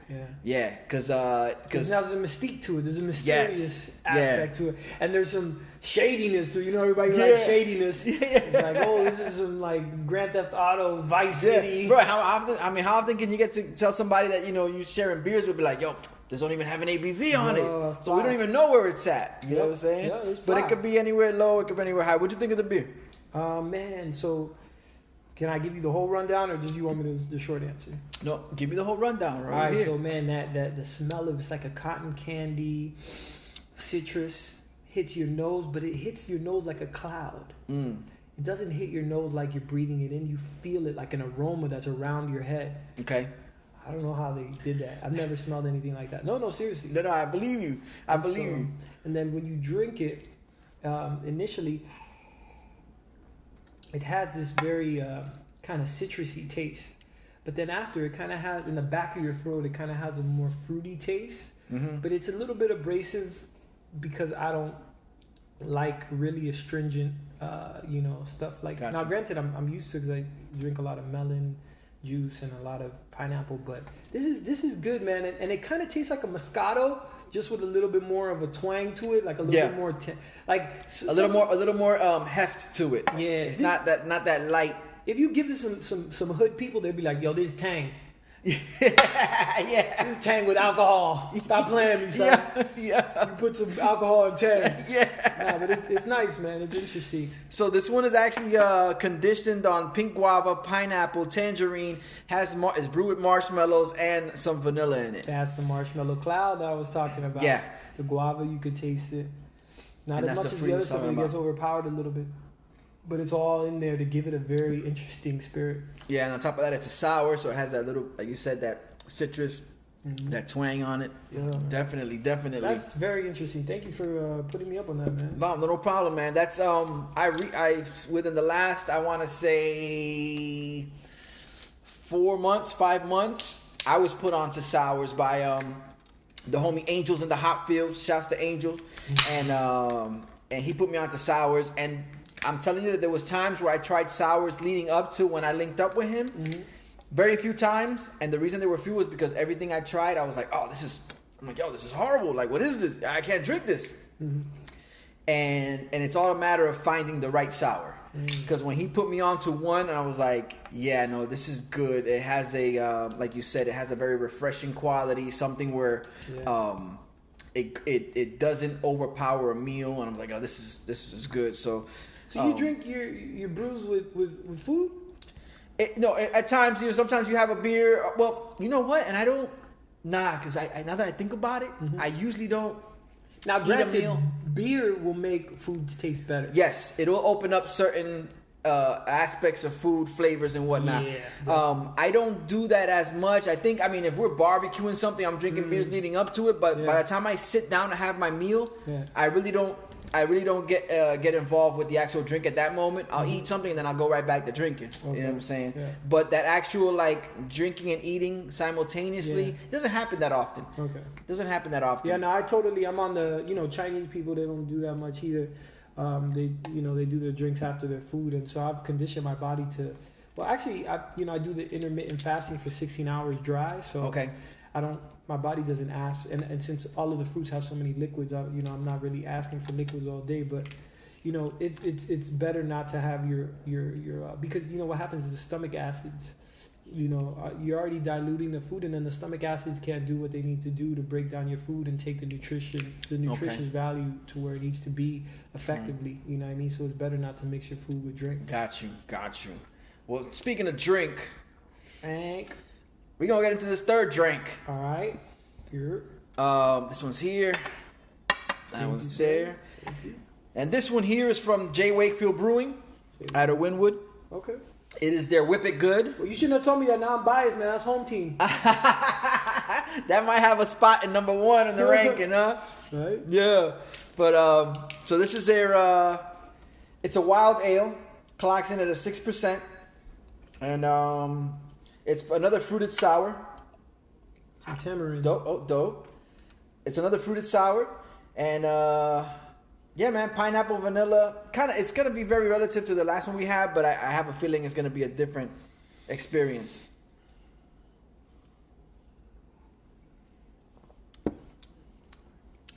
Yeah, because now there's a mystique to it. There's a mysterious aspect to it, and there's some shadiness to it. You know, everybody likes shadiness. It's like, oh, this is some like Grand Theft Auto, Vice City. Bro, how often can you get to tell somebody that you sharing beers with, be like, yo, this don't even have an ABV on it, so we don't even know where it's at. You know what I'm saying? Yeah, but it could be anywhere low, it could be anywhere high. What'd you think of the beer? Man, so can I give you the whole rundown, or just you want me the short answer? No, give me the whole rundown. All right, so man, that the smell of it's like a cotton candy, citrus hits your nose, but it hits your nose like a cloud. It doesn't hit your nose like you're breathing it in. You feel it like an aroma that's around your head. Okay. I don't know how they did that. I've never smelled anything like that. No, seriously. No, I believe you. I believe you. And then when you drink it, initially, it has this very kind of citrusy taste. But then after, it kind of has, in the back of your throat, it kind of has a more fruity taste. But it's a little bit abrasive because I don't like really astringent, stuff like that. Now, granted, I'm used to it because I drink a lot of melon juice and a lot of pineapple, but this is good, man. And it kind of tastes like a Moscato, just with a little bit more of a twang to it, like a little bit more, a little more heft to it. Yeah, it's not that light. If you give this some hood people, they'd be like, yo, this is tang. Yeah. This is tang with alcohol. Stop playing me, son. Yeah. You put some alcohol in tang. Yeah. Nah, but it's nice, man. It's interesting. So this one is actually conditioned on pink guava, pineapple, tangerine. It's brewed with marshmallows and some vanilla in it. That's the marshmallow cloud that I was talking about. Yeah. The guava, you could taste it. Not and as much as the other stuff, it gets overpowered a little bit. But it's all in there to give it a very interesting spirit. Yeah, and on top of that, it's a sour, so it has that little, like you said, that citrus, that twang on it. Yeah, definitely. That's very interesting. Thank you for putting me up on that, man. No problem, man. That's I within the last, I want to say 5 months, I was put onto sours by the homie Angels in the Hop Fields. Shouts to Angels, and he put me onto sours. And I'm telling you that there was times where I tried sours leading up to when I linked up with him. Very few times, and the reason there were few was because everything I tried, I was like, I'm like, yo, this is horrible. Like, what is this? I can't drink this. And it's all a matter of finding the right sour. Because when he put me onto one, and I was like, yeah, no, this is good. It has a, like you said, it has a very refreshing quality, something where it doesn't overpower a meal. And I'm like, oh, this is good. So you drink your brews with food? At times, sometimes you have a beer. Well, you know what? And I don't, because I now that I think about it, I usually don't. Now, granted, beer will make foods taste better. Yes, it'll open up certain aspects of food, flavors, and whatnot. Yeah. I don't do that as much. I think, if we're barbecuing something, I'm drinking beers leading up to it. But by the time I sit down to have my meal, I really don't get involved with the actual drink at that moment. I'll eat something and then I'll go right back to drinking. Okay. You know what I'm saying? Yeah. But that actual like drinking and eating simultaneously doesn't happen that often. Okay. Doesn't happen that often. Yeah, no, I'm on the Chinese people, they don't do that much either. They do their drinks after their food, and so I've conditioned my body to. Well, actually, I do the intermittent fasting for 16 hours dry. So my body doesn't ask, and since all of the fruits have so many liquids, I'm not really asking for liquids all day. But it's better not to have your because what happens is the stomach acids. You're already diluting the food, and then the stomach acids can't do what they need to do to break down your food and take the nutritious value to where it needs to be effectively. You know what I mean? So it's better not to mix your food with drink. Got you. Well, speaking of drink, Hank. we're going to get into this third drink. All right. Here. This one's here. That one's there. And this one here is from J. Wakefield Brewing out of Wynwood. Okay. It is their Whip It Good. Well, you shouldn't have told me that. Now I'm biased, man. That's home team. That might have a spot in number 1 in the ranking, huh? Right. Yeah. But, so this is their, it's a wild ale. Clocks in at a 6%. And, it's another fruited sour. Some tamarind. Dope. It's another fruited sour. And, yeah, man, pineapple, vanilla. It's going to be very relative to the last one we had, but I have a feeling it's going to be a different experience.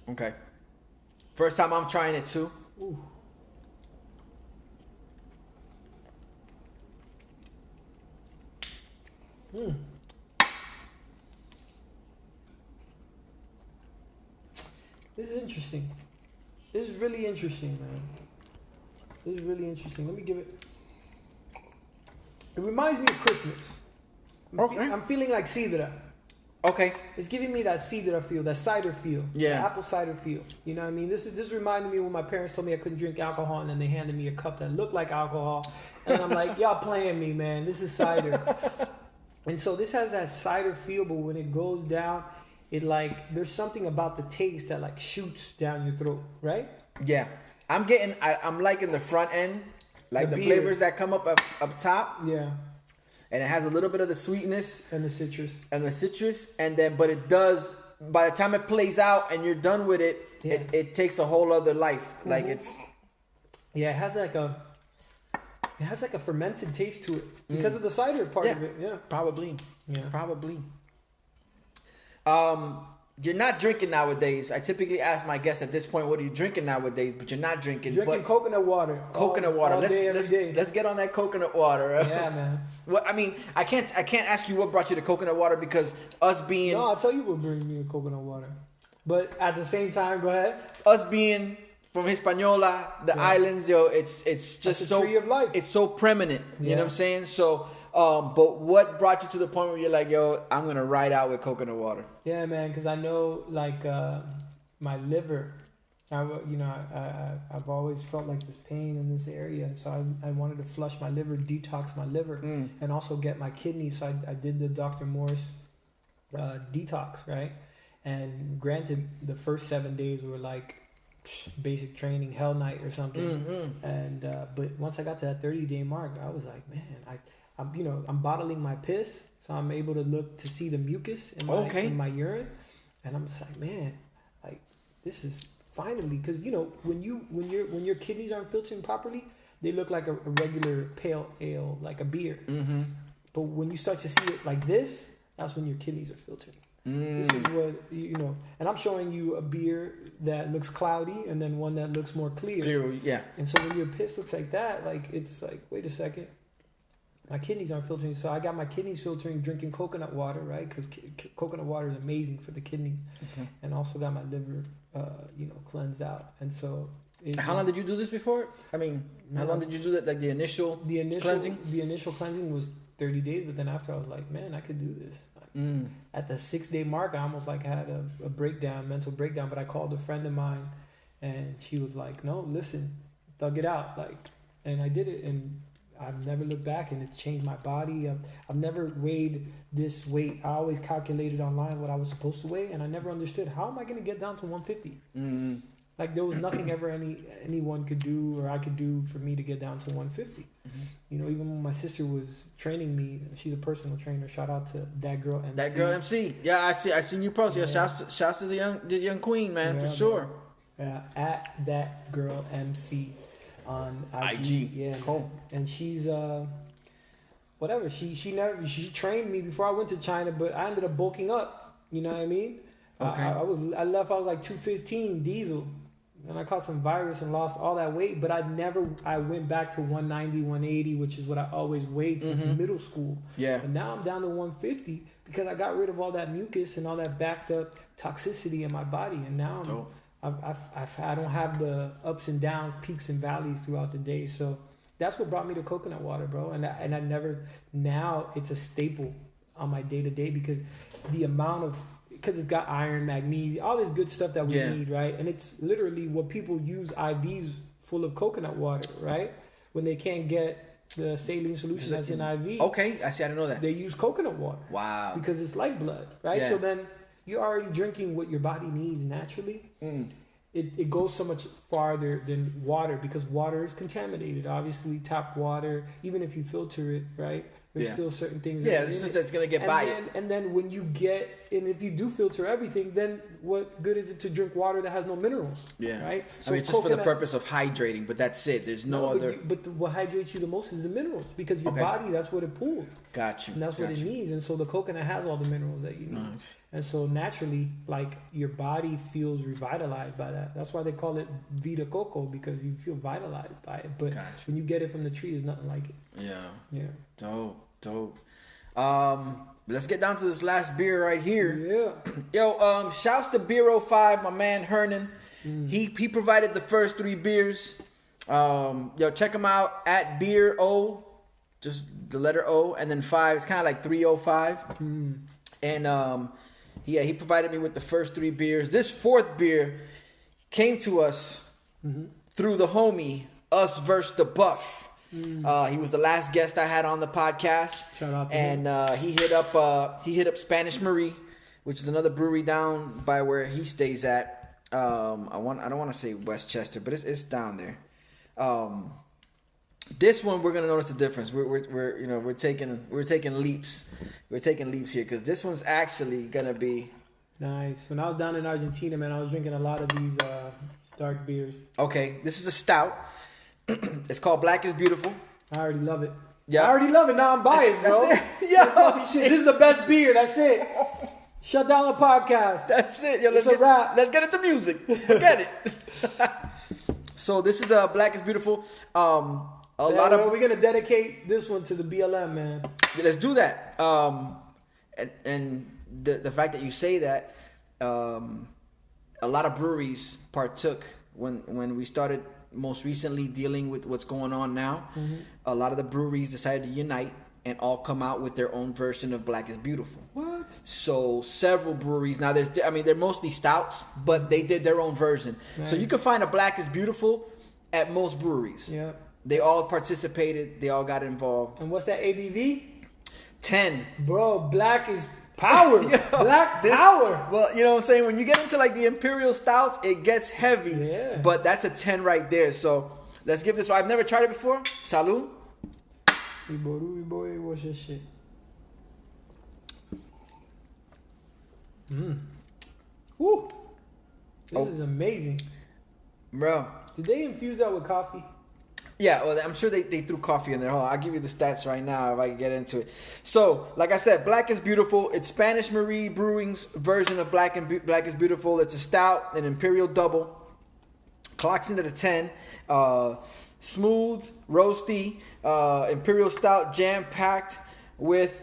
Okay. First time I'm trying it, too. Ooh. This is interesting. This is really interesting, man. This is really interesting. Let me give it. It reminds me of Christmas. I'm feeling like sidra. Okay. It's giving me that sidra feel, that cider feel, Yeah. that apple cider feel. You know what I mean? This reminded me when my parents told me I couldn't drink alcohol, and then they handed me a cup that looked like alcohol, and I'm like, y'all playing me, man. This is cider. And so this has that cider feel, but when it goes down, it like there's something about the taste that like shoots down your throat, right? Yeah. I'm liking the front end, like the beer. flavors that come up top. Yeah. And it has a little bit of the sweetness And the citrus. and then but it does, by the time it plays out and you're done with it, Yeah. it takes a whole other life. Like it's Yeah, it has like a fermented taste to it because of the cider part of it. Yeah. probably. Yeah. Probably. You're not drinking nowadays. I typically ask my guests at this point, what are you drinking nowadays? But you're not drinking. Drinking but coconut water. coconut water. All day, every day. Let's get on that coconut water. Yeah, man. Well, I mean, I can't ask you what brought you to coconut water because us being No, I'll tell you what brings me a coconut water. But at the same time, go ahead. us being from Hispaniola, the islands, yo, it's just That's the so tree of life. It's so preeminent. You Yeah. know what I'm saying? So, but what brought you to the point where you're like, yo, I'm gonna ride out with coconut water? Yeah, man, because I know like my liver. I've always felt like this pain in this area, so I wanted to flush my liver, detox my liver, and also get my kidneys. So I did the Dr. Morse detox, right? And granted, the first 7 days were like basic training, hell night or something. And but once I got to that 30-day mark, I was like, man, I'm bottling my piss, so I'm able to see the mucus in my urine, and I'm just like, man, like this is finally, because when your kidneys aren't filtering properly, they look like a regular pale ale, like a beer. But when you start to see it like this, that's when your kidneys are filtering. This is what and I'm showing you a beer that looks cloudy and then one that looks more clear. Yeah. And so when your piss looks like that, like it's like, wait a second, my kidneys aren't filtering. So I got my kidneys filtering drinking coconut water, right? Because coconut water is amazing for the kidneys, and also got my liver, cleansed out. And so, How long did you do this before? I mean, how long did you do that? Like the initial cleansing? The initial cleansing was 30 days, but then after I was like, man, I could do this. At the 6-day mark, I almost like had a breakdown, mental breakdown. But I called a friend of mine, and she was like, no, listen, thug it out, and I did it, and I've never looked back, and it changed my body. I've never weighed this weight. I always calculated online what I was supposed to weigh, and I never understood, how am I going to get down to 150? Like there was nothing ever anyone could do or I could do for me to get down to 150. Even when my sister was training me, she's a personal trainer. Shout out to that girl MC. That girl MC. Yeah, I seen you post. Yeah, shouts to the young queen, man, for sure. Yeah, at that girl MC on IG. Yeah, cool. And she's whatever. She trained me before I went to China, but I ended up bulking up. You know what I mean? Okay. I was like 215 diesel. And I caught some virus and lost all that weight, but I went back to 190, 180, which is what I always weighed since middle school. Yeah. And now I'm down to 150 because I got rid of all that mucus and all that backed up toxicity in my body. And now I don't have the ups and downs, peaks and valleys throughout the day. So that's what brought me to coconut water, bro. And I never, now it's a staple on my day to day because the amount of, because it's got iron, magnesium, all this good stuff that we need, right? And it's literally what people use IVs full of coconut water, right? When they can't get the saline solution that's in IV. Okay, I see. I didn't know that. They use coconut water. Wow. Because it's like blood, right? Yeah. So then you're already drinking what your body needs naturally. It goes so much farther than water because water is contaminated. Obviously, tap water, even if you filter it, right? There's still certain things. That's gonna get by it. And then when you get, and if you do filter everything, then what good is it to drink water that has no minerals? Yeah. Right. So I mean, it's just for the purpose of hydrating, but that's it. There's no other. But what hydrates you the most is the minerals because your body, that's what it pulls. Got you. And that's what it needs. And so the coconut has all the minerals that you need. Nice. And so naturally, like your body feels revitalized by that. That's why they call it Vita Coco because you feel vitalized by it. But when you get it from the tree, there's nothing like it. Yeah. Yeah. Dope. Let's get down to this last beer right here. Yeah. Yo, shouts to Beer 05, my man Hernan. He provided the first 3 beers. Yo, check him out at Beer O, just the letter O, and then 5. It's kind of like 305. And he provided me with the first 3 beers. This 4th beer came to us through the homie Us vs. the Buff. He was the last guest I had on the podcast. Shout out to him. He hit up Spanish Marie, which is another brewery down by where he stays at. I don't want to say Westchester, but it's down there. This one we're gonna notice the difference. We're taking leaps. We're taking leaps here because this one's actually gonna be nice. When I was down in Argentina, man, I was drinking a lot of these dark beers. Okay, this is a stout. It's called Black is Beautiful. I already love it. Yeah, I already love it. Now I'm biased, bro. This is the best beer. That's it. Shut down the podcast. That's it. Yo, it's a wrap. Let's get into music. Forget it. So this is Black is Beautiful. We're gonna dedicate this one to the BLM, man. Yeah, let's do that. And the fact that you say that, a lot of breweries partook when we started most recently dealing with what's going on now. A lot of the breweries decided to unite and all come out with their own version of Black is Beautiful. What? So several breweries now. They're mostly stouts, but they did their own version. Nice. So you can find a Black is Beautiful at most breweries. Yeah. They all participated. They all got involved. And what's that ABV? 10. Bro, black is power. Power. Well, you know what I'm saying? When you get into like the Imperial Stouts, it gets heavy. Yeah. But that's a 10 right there. So let's give this one. I've never tried it before. Salud. Boy, what's this shit? Woo. This is amazing. Bro. Did they infuse that with coffee? Yeah, well, I'm sure they threw coffee in there. Hold on, I'll give you the stats right now if I can get into it. So, like I said, Black is Beautiful. It's Spanish Marie Brewing's version of Black is Beautiful. It's a stout, an Imperial Double. Clocks into the 10. Smooth, roasty, Imperial Stout, jam-packed with,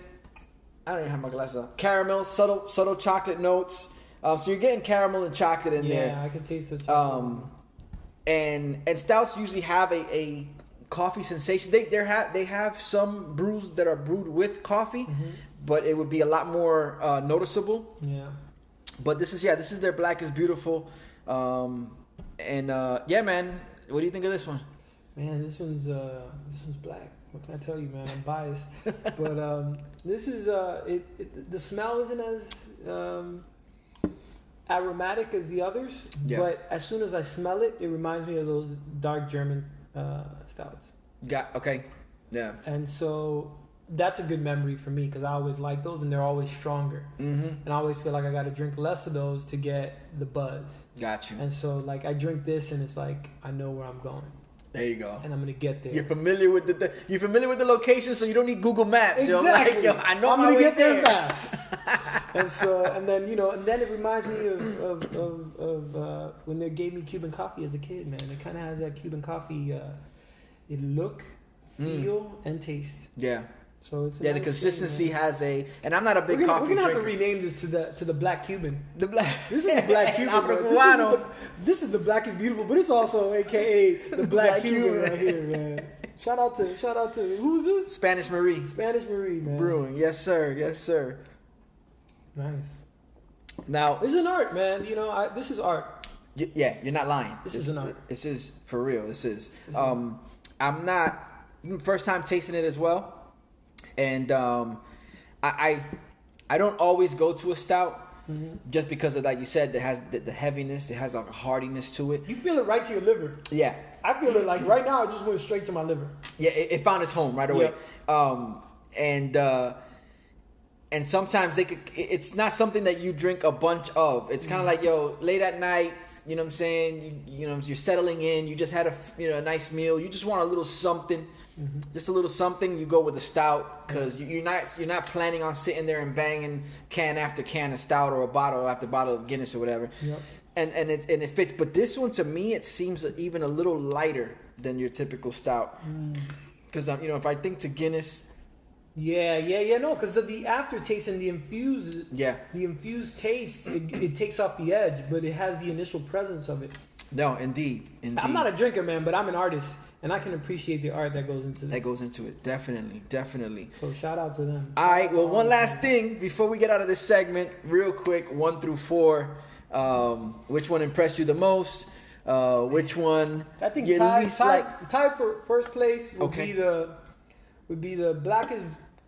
I don't even have my glasses on, caramel, subtle chocolate notes. So you're getting caramel and chocolate in there. Yeah, I can taste the chocolate. And stouts usually have a coffee sensation. They have some brews that are brewed with coffee, but it would be a lot more noticeable. Yeah. But this is their Black is Beautiful. Yeah, man. What do you think of this one? Man, this one's black. What can I tell you, man? I'm biased, but this is the smell isn't as aromatic as the others, but as soon as I smell it, it reminds me of those dark German stouts. Okay. Yeah. And so that's a good memory for me because I always like those and they're always stronger. And I always feel like I got to drink less of those to get the buzz. Got you. And so like I drink this and it's like I know where I'm going. There you go. And I'm gonna get there. You're familiar with the location, so you don't need Google Maps. Exactly. Yo, I know I'm my gonna way get there there fast. and then it reminds me of when they gave me Cuban coffee as a kid, man. It kind of has that Cuban coffee, it look, feel, and taste. Yeah. So it's the consistency has and I'm not a big coffee drinker. We're gonna have to rename this to the Black Cuban. This is the Black Cuban. This is the Black is Beautiful, but it's also AKA the Black Cuban right here, man. Shout out to who's this? Spanish Marie. Spanish Marie, man. Brewing. Yes, sir. Yes, sir. Nice. Now, This is an art, man. This is art. yeah, you're not lying. This is an art. This is for real. This is. I'm not first time tasting it as well, and I don't always go to a stout. Just because of, like you said, it has the heaviness, it has like a hardiness to it. You feel it right to your liver. Yeah. I feel it like right now. It just went straight to my liver. Yeah, it found its home right away. And sometimes it's not something that you drink a bunch of. It's kind of like, late at night, you know what I'm saying? You're settling in. You just had a nice meal. You just want a little something. Just a little something. You go with a stout because you're not planning on sitting there and banging can after can of stout or a bottle after bottle of Guinness or whatever. Yep. And it fits. But this one to me, it seems even a little lighter than your typical stout. Because if I think to Guinness. No, because of the aftertaste and the infused taste, it takes off the edge, but it has the initial presence of it. No, indeed. I'm not a drinker, man, but I'm an artist. And I can appreciate the art that goes into this. That goes into it, definitely. So shout out to them. All right, well, one last thing before we get out of this segment, real quick, 1 through 4. Which one impressed you the most? Which one? I think you least like? tied for first place would be the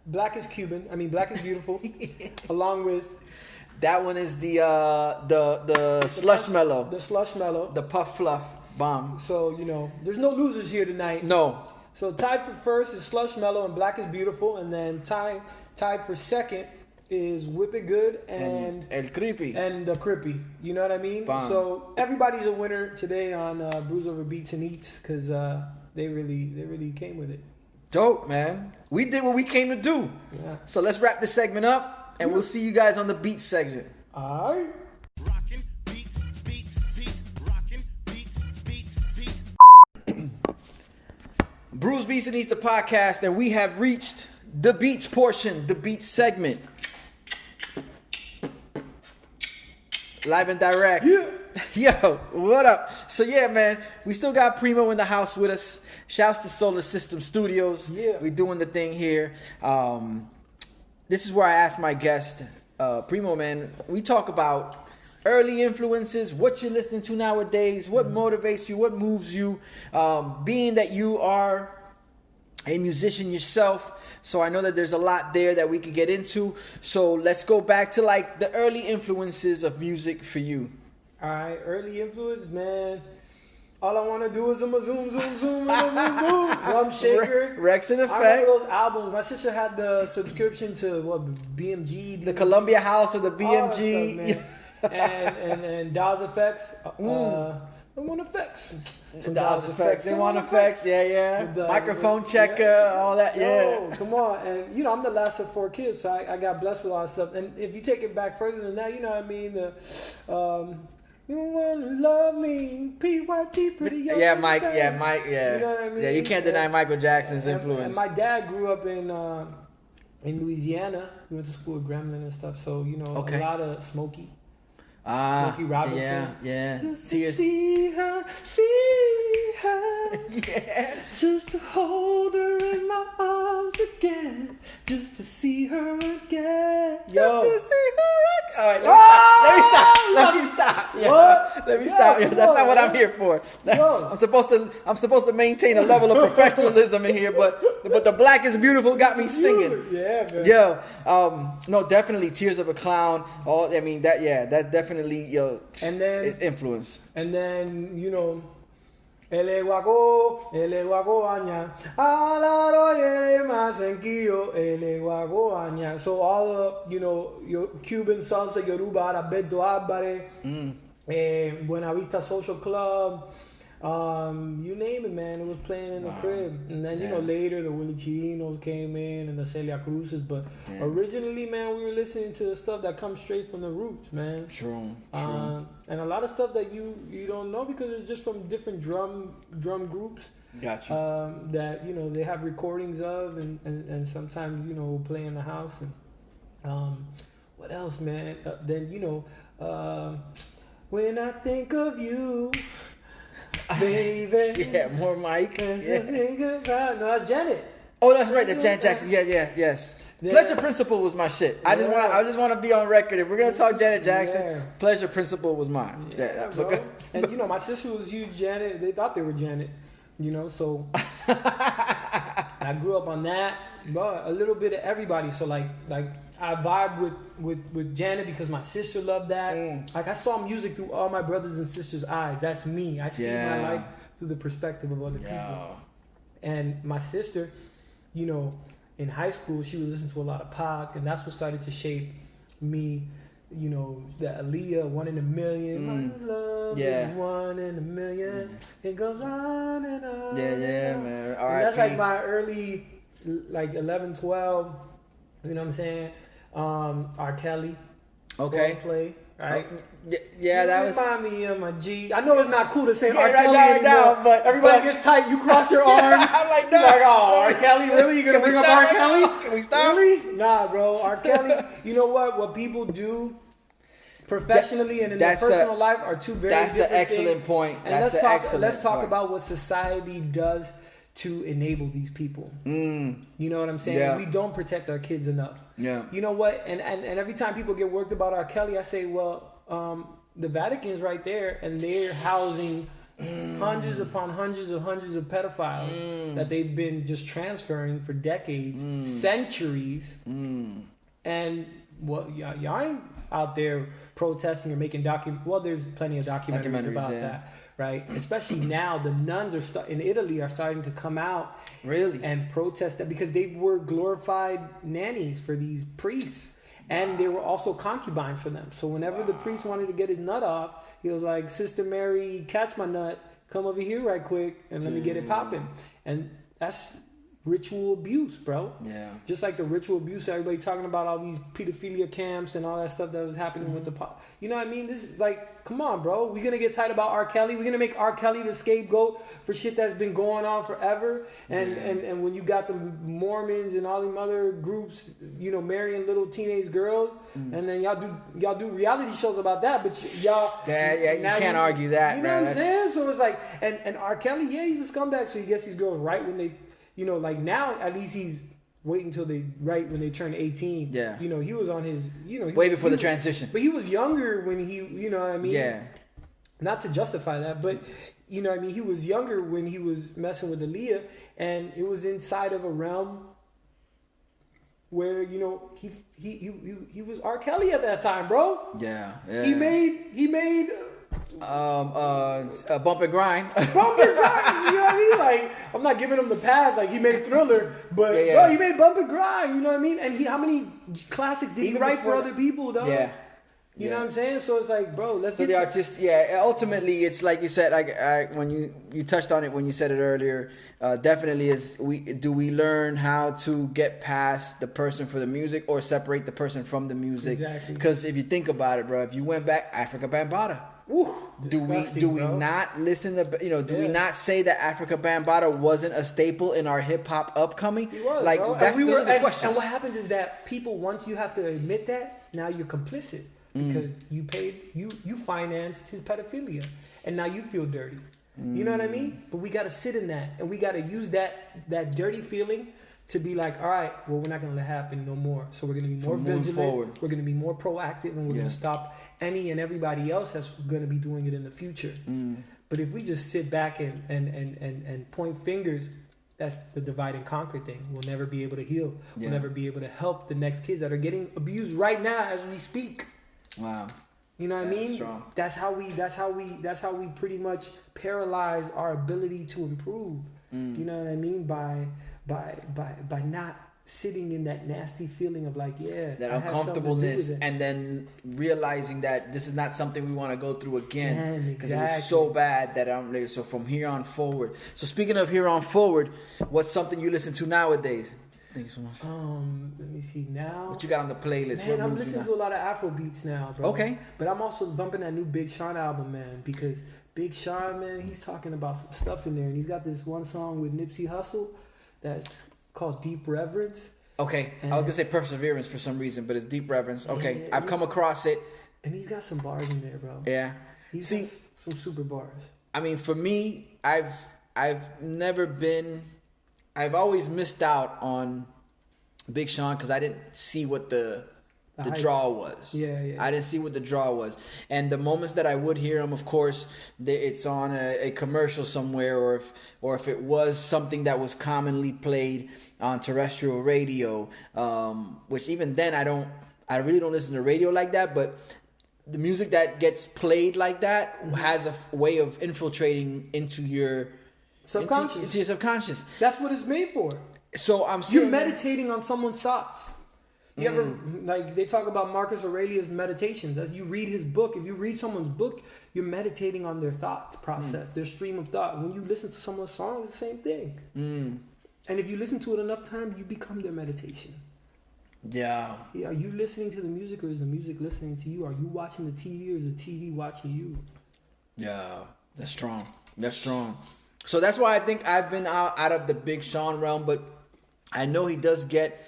blackest Cuban. I mean, black is beautiful, along with. That one is the slush mellow. The slush mellow. The puff fluff bomb. So, there's no losers here tonight. No. So tied for first is slush mellow and black is beautiful. And then tied for second is whip it good and El Creepy. And the Crippy. You know what I mean? Bomb. So everybody's a winner today on Brews Over Beats and Eats because they really came with it. Dope, man. We did what we came to do. Yeah. So let's wrap this segment up, and we'll see you guys on the beats section. All right. Rockin' beats, rockin' beats. BrewsBeats&Eats, the podcast, and we have reached the beats portion, the beats segment. Live and direct. Yeah. Yo, what up? So yeah, man, we still got Primo in the house with us. Shouts to Solar System Studios. Yeah. We doing the thing here. This is where I ask my guest, Primo, man, we talk about early influences, what you're listening to nowadays, what motivates you, what moves you, being that you are a musician yourself, so I know that there's a lot there that we could get into. So let's go back to like the early influences of music for you. All right, early influence, man. All I want to do is zoom, drum shaker. Rex in I effect. remember those albums. My sister had the subscription to BMG, The Columbia House or the BMG. all that stuff, man. and Dawes Effects. I want effects. Some Dawes Effects. They want effects. Yeah. With the- Microphone with- checker, all that. Yo, come on. And, I'm the last of 4 kids, so I got blessed with all that stuff. And if you take it back further than that, you know what I mean? You want to love me, PYT, pretty young. Yeah, Mike. Yeah, Mike. Yeah. You know what I mean? Yeah, you can't deny Michael Jackson's influence. And my dad grew up in Louisiana. He went to school at Gremlin and stuff. So, Okay. a lot of Smokey. Ah, Smokey Robinson. Yeah. Just Tears. to see her. Yeah. Just to hold her in my arms again. Just to see her again. Yo. Just to see her again. All right, let me stop. Yeah. What? Let me Yeah, stop. Yeah, come that's on, not what I'm man. here for. Yo. I'm supposed to maintain a level of professionalism in here, but the black is beautiful got me singing. Yeah, man. Yo, no, definitely Tears of a Clown. That definitely And then is influence. And then, ele guaco aña, alaro ele más enquillo, ele guaco aña. So all the, your Cuban salsa, Yoruba, Arabeto Álvarez, Buena Vista Social Club, you name it, man. It was playing in the crib. And then, later the Willie Chirinos came in and the Celia Cruzes. But originally, man, we were listening to the stuff that comes straight from the roots, man. True. And a lot of stuff that you don't know because it's just from different drum groups. Gotcha. That, they have recordings of and sometimes, we'll play in the house. And what else, man? Then, when I think of you, baby. Yeah, more Mike. Yeah. No, that's Janet. Oh, that's right. That's Janet Jackson. Yes. Yeah. Pleasure Principle was my shit. I just want to be on record. If we're gonna talk Janet Jackson, Yeah. Pleasure Principle was mine. Bro. And my sister was huge Janet. They thought they were Janet. So I grew up on that, but a little bit of everybody. So like I vibe with Janet because my sister loved that. Like I saw music through all my brothers and sisters' eyes. That's me. I see my life through the perspective of other people. And my sister, in high school, she was listening to a lot of Pac, and that's what started to shape me. The Aaliyah, 1 in a Million. My love is 1 in a million. It goes on and on. Yeah, man. All And right. that's like my early, 11, 12. You know what I'm saying? R. Kelly. Okay. Play. Right? Yeah, that was. Remind me of my G. I know it's not cool to say Yeah, R. right Kelly now, anymore, but everybody gets tight. You cross your arms. I'm like, no. You're like, oh, R. Kelly, really? You gonna Can we bring up stop R. right Kelly? now? Can we stop? Really? Nah, bro. R. Kelly. You know what? What people do professionally and in their personal life are two very different That's an excellent things. point. And let's talk about what society does to enable these people. You know what I'm saying? Yeah. We don't protect our kids enough. Yeah. You know what? And every time people get worked about R. Kelly, I say, well, the Vatican's right there, and they're housing hundreds upon hundreds of pedophiles that they've been just transferring for decades, centuries. And y'all ain't out there protesting or making well, there's plenty of documentaries about that, right? Especially now, the nuns in Italy are starting to come out and protest that because they were glorified nannies for these priests. And they were also concubines for them. So whenever the priest wanted to get his nut off, he was like, Sister Mary, catch my nut, come over here right quick, and let me get it popping. And that's ritual abuse, bro. Yeah. Just like the ritual abuse, everybody's talking about all these pedophilia camps and all that stuff that was happening with the pop. You know what I mean? This is like, come on, bro. We're going to get tight about R. Kelly. We're going to make R. Kelly the scapegoat for shit that's been going on forever. And when you got the Mormons and all them other groups, marrying little teenage girls, and then y'all do reality shows about that, but y'all... you can't argue that, you know what I'm saying? So it's like, and R. Kelly, he's a scumbag, so he gets these girls right when they... like now, at least he's waiting until when they turn 18. Yeah. He was on his, way before the transition. But he was younger when he, you know what I mean? Yeah. Not to justify that, but, he was younger when he was messing with Aaliyah, and it was inside of a realm where, he was R. Kelly at that time, bro. Yeah. He made Bump and Grind. You know what I mean? Like, I'm not giving him the pass. Like, he made Thriller, but bro, he made Bump and Grind. You know what I mean? And how many classics did he write for other people, though? Yeah. You know what I'm saying? So it's like, bro, let's get the artist. Yeah, ultimately, it's like you said. Like when you touched on it when you said it earlier. Definitely we learn how to get past the person for the music or separate the person from the music? Exactly. Because if you think about it, bro, if you went back, Africa Bambaataa. Ooh, do we not listen to we not say that Africa Bambaataa wasn't a staple in our hip hop upcoming? He was, like bro. that's those are the questions. And what happens is that people, once you have to admit that, now you're complicit because you paid, you financed his pedophilia, and now you feel dirty. You know what I mean? But we got to sit in that, and we got to use that dirty feeling to be like, all right, well, we're not going to let it happen no more. So we're going to be more vigilant. Forward. We're going to be more proactive, and we're going to stop any and everybody else that's going to be doing it in the future. But if we just sit back and point fingers, that's the divide and conquer thing. We'll never be able to heal. We'll never be able to help the next kids that are getting abused right now as we speak. Wow. You know what I mean? Strong. That's how we pretty much paralyze our ability to improve. You know what I mean? By not sitting in that nasty feeling of like, that uncomfortableness, and then realizing that this is not something we want to go through again because it was so bad that I'm like, so from here on forward. So speaking of here on forward, what's something you listen to nowadays? Thank you so much. Let me see now. What you got on the playlist? Man, I'm listening to a lot of Afro beats now, bro. Okay. But I'm also bumping that new Big Sean album, man, because Big Sean, man, he's talking about some stuff in there, and he's got this one song with Nipsey Hussle that's called Deep Reverence. Okay. I was gonna say Perseverance for some reason, but it's Deep Reverence. Okay. I've come across it. And he's got some bars in there, bro. Yeah. He's got some super bars. I mean, for me, I've always missed out on Big Sean because I didn't see what the draw was. Yeah. I didn't see what the draw was. And the moments that I would hear him, of course, it's on a commercial somewhere, or if it was something that was commonly played on terrestrial radio, which even then I really don't listen to radio like that, but the music that gets played like that has a way of infiltrating into your subconscious. Into your subconscious. That's what it's made for. So you're meditating on someone's thoughts. You ever, like, they talk about Marcus Aurelius' meditations. As you read his book, if you read someone's book, you're meditating on their thoughts process, their stream of thought. When you listen to someone's song, it's the same thing. And if you listen to it enough time, you become their meditation. Yeah. Are you listening to the music, or is the music listening to you? Are you watching the TV, or is the TV watching you? Yeah, that's strong. So that's why I think I've been out of the Big Sean realm, but I know he does get...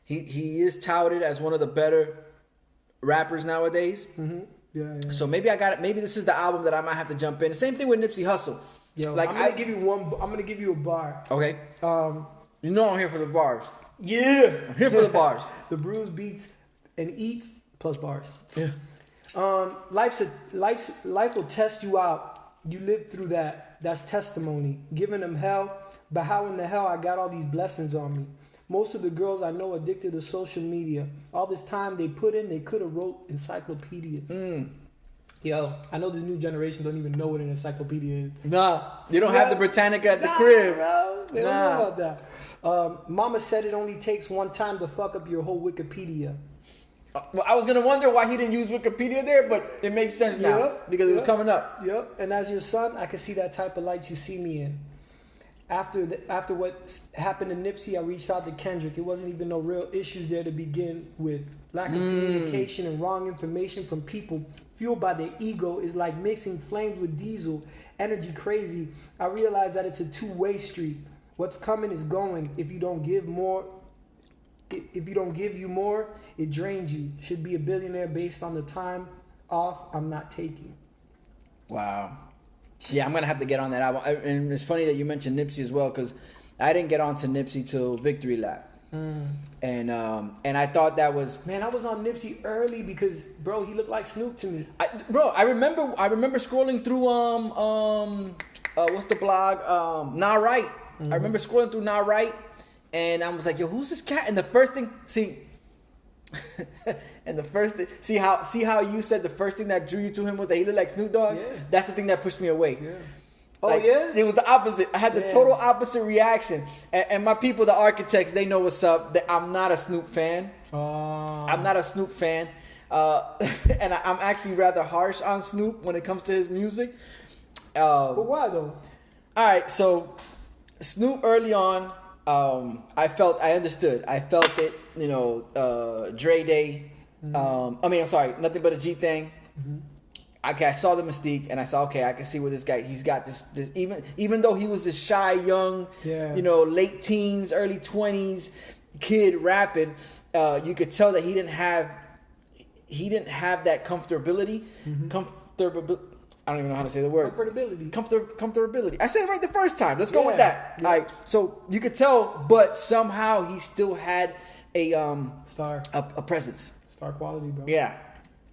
He is touted as one of the better rappers nowadays. Yeah. So maybe maybe this is the album that I might have to jump in. The same thing with Nipsey Hussle. Yo, like, I'm gonna give you a bar. Okay. You know I'm here for the bars. Yeah. I'm here for the bars. The BrewsBeats&Eats plus bars. Yeah. Life will test you out. You live through that. That's testimony. Giving them hell, but how in the hell I got all these blessings on me? Most of the girls I know addicted to social media. All this time they put in, they could have wrote encyclopedia. Yo, I know this new generation don't even know what an encyclopedia is. Nah, you don't have the Britannica at the crib. Bro. They don't know about that. Mama said it only takes one time to fuck up your whole Wikipedia. Well, I was going to wonder why he didn't use Wikipedia there, but it makes sense now because it was coming up. Yep, and as your son, I can see that type of light you see me in. After what happened to Nipsey, I reached out to Kendrick. It wasn't even no real issues there to begin with. Lack of communication and wrong information from people fueled by their ego is like mixing flames with diesel. Energy crazy. I realized that it's a two-way street. What's coming is going. If you don't give you more, it drains you. Should be a billionaire based on the time off I'm not taking. Wow. Yeah, I'm going to have to get on that album. And it's funny that you mentioned Nipsey as well, because I didn't get on to Nipsey till Victory Lap. And I thought that was... Man, I was on Nipsey early because, bro, he looked like Snoop to me. I remember scrolling through, what's the blog? Nah Right. I remember scrolling through Nah Right, and I was like, yo, who's this cat? And the first thing... see how you said the first thing that drew you to him was that he looked like Snoop Dogg? Yeah. That's the thing that pushed me away. Yeah. It was the opposite. I had the total opposite reaction. And my people, the architects, they know what's up. I'm not a Snoop fan. I'm not a Snoop fan. And I'm actually rather harsh on Snoop when it comes to his music. But why though? All right, so Snoop early on, I understood. I felt it, Dre Day. I'm sorry, Nothing But a G Thing. I saw the mystique, and I saw, okay, I can see where this guy, he's got this even though he was a shy, young, late teens, early 20s kid rapping, you could tell that he didn't have that comfortability. I don't even know how to say the word. Comfortability. I said it right the first time. Let's go with that. Yeah. All right. So you could tell, but somehow he still had a presence. Star quality, bro. Yeah.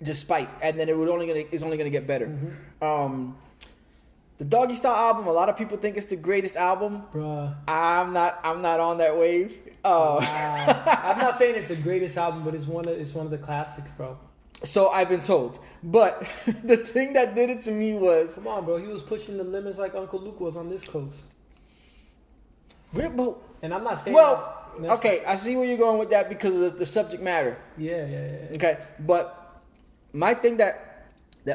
Despite, and then it's only gonna get better. The Doggy Style album, a lot of people think it's the greatest album. Bruh. I'm not on that wave. I'm not saying it's the greatest album, but it's one of the classics, bro. So I've been told. But the thing that did it to me was... Come on, bro. He was pushing the limits like Uncle Luke was on this coast. And I'm not saying... Well, okay. I see where you're going with that because of the subject matter. Yeah. Okay. But my thing that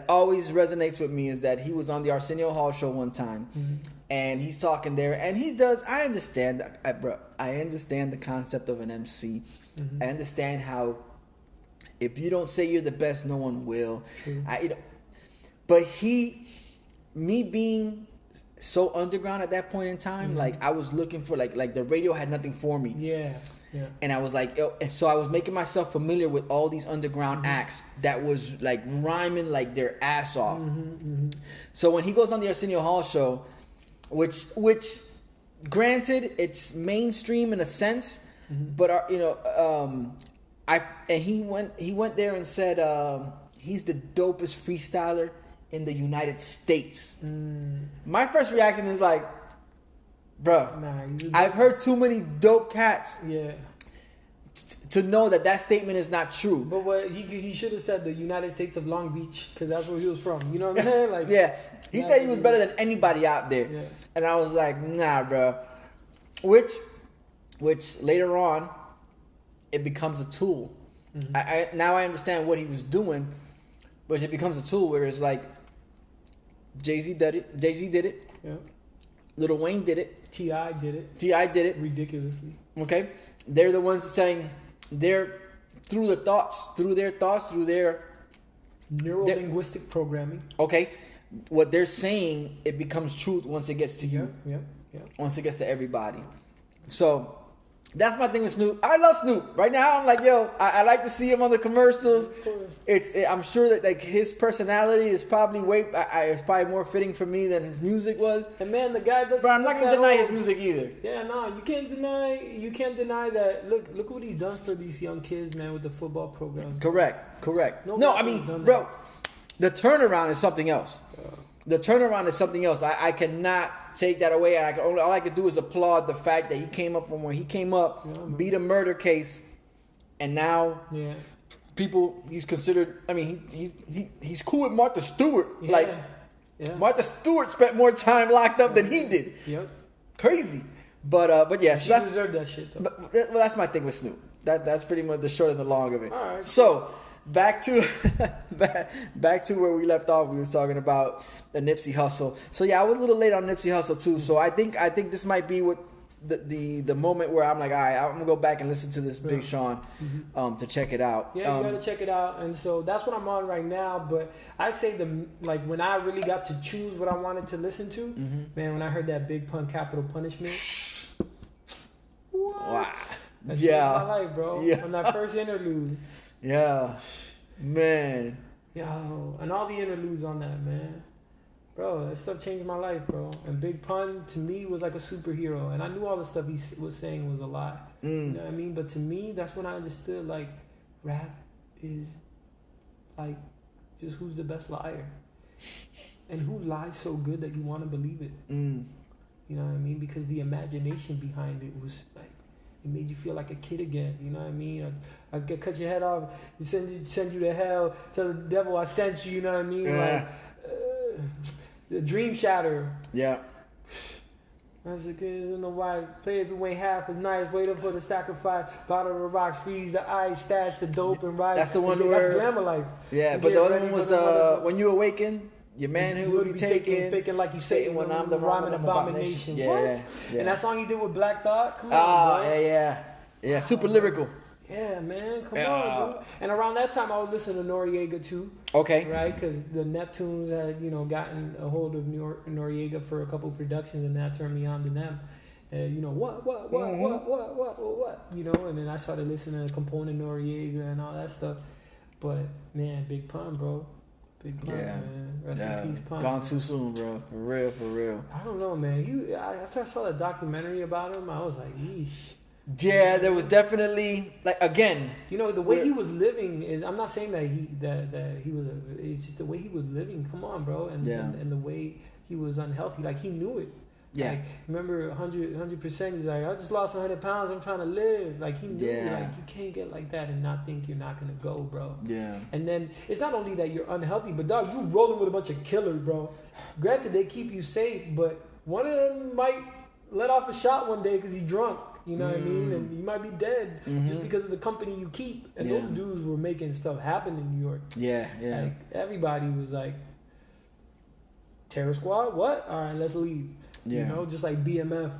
always resonates with me is that he was on the Arsenio Hall show one time. And he's talking there. And he does... I understand, bro. I understand the concept of an MC. I understand how... If you don't say you're the best, no one will. But me being so underground at that point in time, like I was looking for like the radio had nothing for me. Yeah. Yeah. And I was like, yo, and so I was making myself familiar with all these underground acts that was like rhyming like their ass off. So when he goes on the Arsenio Hall show, which granted it's mainstream in a sense, but he went there and said he's the dopest freestyler in the United States. My first reaction is like, bro, I've heard too many dope cats to know that statement is not true. But what he should have said the United States of Long Beach, because that's where he was from. You know what I'm saying? Like, yeah, he said he was better than anybody out there, and I was like, nah, bro. Which later on, it becomes a tool. Now I understand what he was doing, but it becomes a tool where it's like Jay-Z did it. Yeah. Lil Wayne did it. T.I. did it. T.I. did it. Ridiculously. Okay? They're the ones saying through their thoughts, through their neuro-linguistic programming. Okay? What they're saying, it becomes truth once it gets to you. Yeah. Once it gets to everybody. So, that's my thing with Snoop. I love Snoop. Right now, I'm like, yo, I like to see him on the commercials. I'm sure that like his personality is probably it's probably more fitting for me than his music was. And man, the guy doesn't. But I'm not gonna deny his music either. Yeah, no, you can't deny that. Look what he's done for these young kids, man, with the football program. Correct. No, I mean, bro, the turnaround is something else. The turnaround is something else. I cannot take that away. And all I can do is applaud the fact that he came up from where he came up, beat a murder case, and now he's considered. I mean, he's cool with Martha Stewart. Yeah. Martha Stewart spent more time locked up than he did. Yep. Crazy. But yeah, she deserved that shit though. But that's my thing with Snoop. That's pretty much the short and the long of it. All right. So. Back to where we left off. We were talking about the Nipsey Hussle. So yeah, I was a little late on Nipsey Hussle too. So I think this might be what the moment where I'm like, all right, I'm gonna go back and listen to this Big Sean to check it out. Yeah, you gotta check it out. And so that's what I'm on right now. But I say when I really got to choose what I wanted to listen to, man, when I heard that Big Pun Capital Punishment, what? Wow. That changed my life, bro. Yeah. From that first interlude. Yeah, man. Yo, and all the interludes on that, man. Bro, that stuff changed my life, bro. And Big Pun, to me, was like a superhero. And I knew all the stuff he was saying was a lie. You know what I mean? But to me, that's when I understood, like, rap is, like, just who's the best liar. And who lies so good that you want to believe it. You know what I mean? Because the imagination behind it was, like, it made you feel like a kid again. You know what I mean? I could cut your head off, send you to hell, tell the devil I sent you. You know what I mean? Yeah. Like, the dream shatter. Yeah. As the kids in the white, players who ain't half as nice, wait up for the sacrifice, bottle the rocks, freeze the ice, stash the dope and ride. That's the one where... That's glamour life. Yeah, but the other one was when you awaken, your man who will be taken, faking like you say when I'm the rhyming abomination. Yeah, what? Yeah. And that song he did with Black Thought? Come on, bro. Yeah, super lyrical. Yeah, man, come on, dude. And around that time, I was listening to Noriega too. Okay. Right, because the Neptunes had, gotten a hold of Noriega for a couple productions, and that turned me on to them. And what, and then I started listening to Component Noriega and all that stuff. But man, Big Pun, bro. Big Pun, man. Rest in peace, Pun. Gone too soon, bro. For real. I don't know, man. After I saw that documentary about him, I was like, yeesh. Yeah, there was definitely again. The way he was living is. I'm not saying that he was. It's just the way he was living. Come on, bro, and the way he was unhealthy. Like he knew it. Yeah. Like, remember 100%. He's like, I just lost 100 pounds. I'm trying to live. Like he knew. Like you can't get like that and not think you're not gonna go, bro. Yeah. And then it's not only that you're unhealthy, but dog, you rolling with a bunch of killers, bro. Granted, they keep you safe, but one of them might let off a shot one day because he's drunk. You know what I mean? And you might be dead just because of the company you keep. And those dudes were making stuff happen in New York. Yeah. Like, everybody was like, Terror Squad? What? All right, let's leave. Yeah. Just like BMF,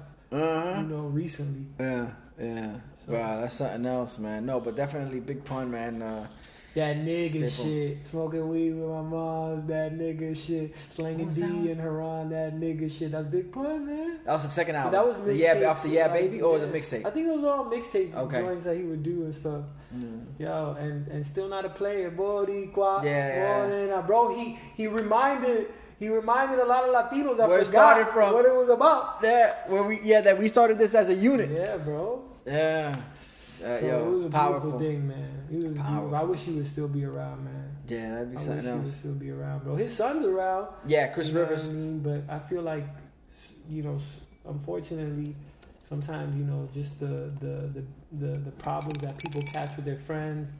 recently. Yeah. So. Wow, that's something else, man. No, but definitely Big Pun, man. That nigga Staple. shit. Smoking weed with my moms. That nigga shit. Slanging D and Haran. That nigga shit. That's Big Pun, man. That was the second album. That was the mixtape off the too, Yeah like, Baby or the yeah. mixtape. I think it was all mixtape Okay. joints that he would do and stuff. Mm. Yo, and still not a player, Boricua. Yeah. Bro, he reminded a lot of Latinos that Where it forgot started from. what it was about. That we started this as a unit. Yeah, bro. Yeah. So it was a powerful. beautiful thing, man. It was beautiful. I wish he would still be around, man. Yeah, that'd be I wish something he would else. still be around, bro. His son's around. Yeah, Chris You know Rivers. what I mean? But I feel like, unfortunately, sometimes just the problems that people catch with their friends,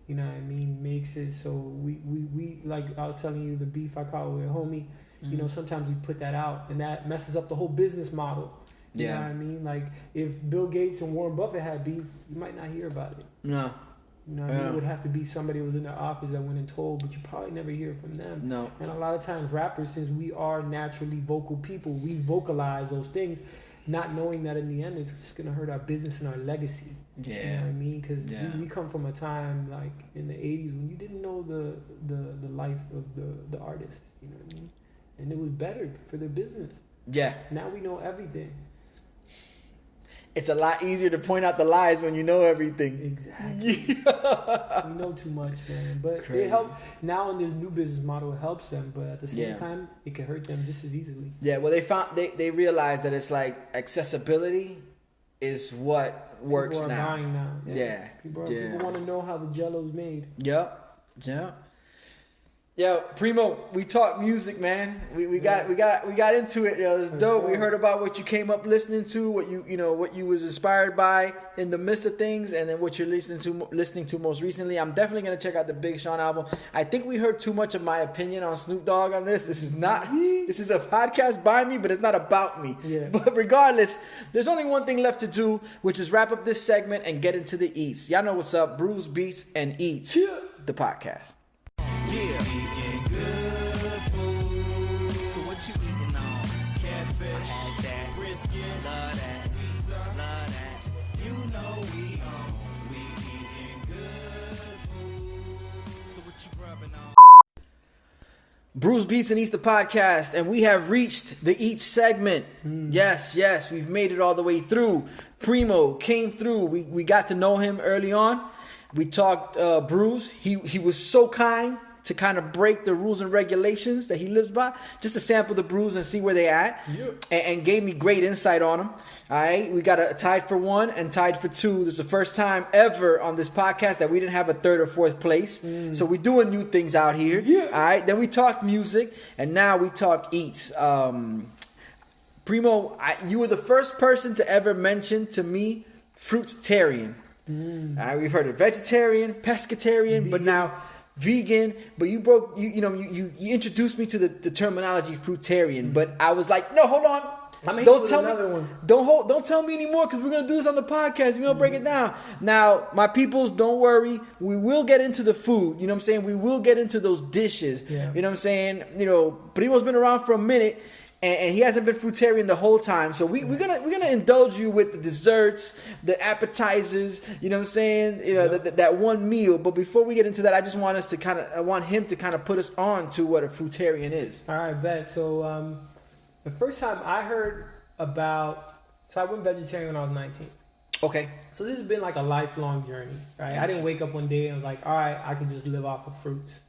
you know what I mean, makes it so we like I was telling you the beef I caught with a homie. Mm-hmm. Sometimes we put that out, and that messes up the whole business model. You know what I mean? Like if Bill Gates and Warren Buffett had beef, you might not hear about it. No. You know what I mean? It would have to be somebody who was in their office that went and told, but you probably never hear from them. No. And a lot of times rappers, since we are naturally vocal people, we vocalize those things, not knowing that in the end it's just going to hurt our business and our legacy. Yeah. You know what I mean? Because Yeah. we come from a time like in the 80s when you didn't know the life of the artist. You know what I mean? And it was better for their business. Yeah. Now we know everything. It's a lot easier to point out the lies when you know everything. Exactly. We know too much, man. But Crazy. it helps. Now in this new business model, it helps them. But at the same Yeah. time, it can hurt them just as easily. Yeah, well, they realized that it's like accessibility is what works People are now. buying now. Yeah. People Yeah. want to know how the Jello's made. Yep. Yeah. Yo, Primo, we talked music, man. We got into it. Yo, it's dope. We heard about what you came up listening to, what you was inspired by in the midst of things, and then what you're listening to most recently. I'm definitely gonna check out the Big Sean album. I think we heard too much of my opinion on Snoop Dogg on this. This is a podcast by me, but it's not about me. Yeah. But regardless, there's only one thing left to do, which is wrap up this segment and get into the eats. Y'all know what's up. Brews, Beats, and Eats, the podcast. Yeah, eating good food. So what you eating on? Catfish, I had that. Brisket, love that. Pizza, love that. You know we on. We eating good food. So what you grabbing on? Brews, Beats, and Eats, the podcast, and we have reached the Eats segment. Yes, we've made it all the way through. Primo came through. We got to know him early on. We talked brews. He was so kind to kind of break the rules and regulations that he lives by, just to sample the brews and see where they at, and gave me great insight on them. All right, we got a tied for 1 and tied for 2. This is the first time ever on this podcast that we didn't have a 3rd or 4th place. So we're doing new things out here. Yeah. All right, then we talk music, and now we talk eats. Primo, you were the first person to ever mention to me fruitarian. We've heard of vegetarian, pescatarian, but now vegan. But you introduced me to the terminology fruitarian. But I was like, no, hold on. Don't tell me. One. Don't tell me anymore, because we're gonna do this on the podcast. We're gonna break it down. Now, my peoples, don't worry. We will get into the food. You know what I'm saying? We will get into those dishes. Yeah. You know what I'm saying? Primo's been around for a minute. And he hasn't been fruitarian the whole time, so we're gonna indulge you with the desserts, the appetizers. You know what I'm saying? That one meal. But before we get into that, I want him to kind of put us on to what a fruitarian is. All right, bet. So the first time I heard so I went vegetarian when I was 19. Okay. So this has been like a lifelong journey, right? I didn't wake up one day and was like, all right, I can just live off of fruits,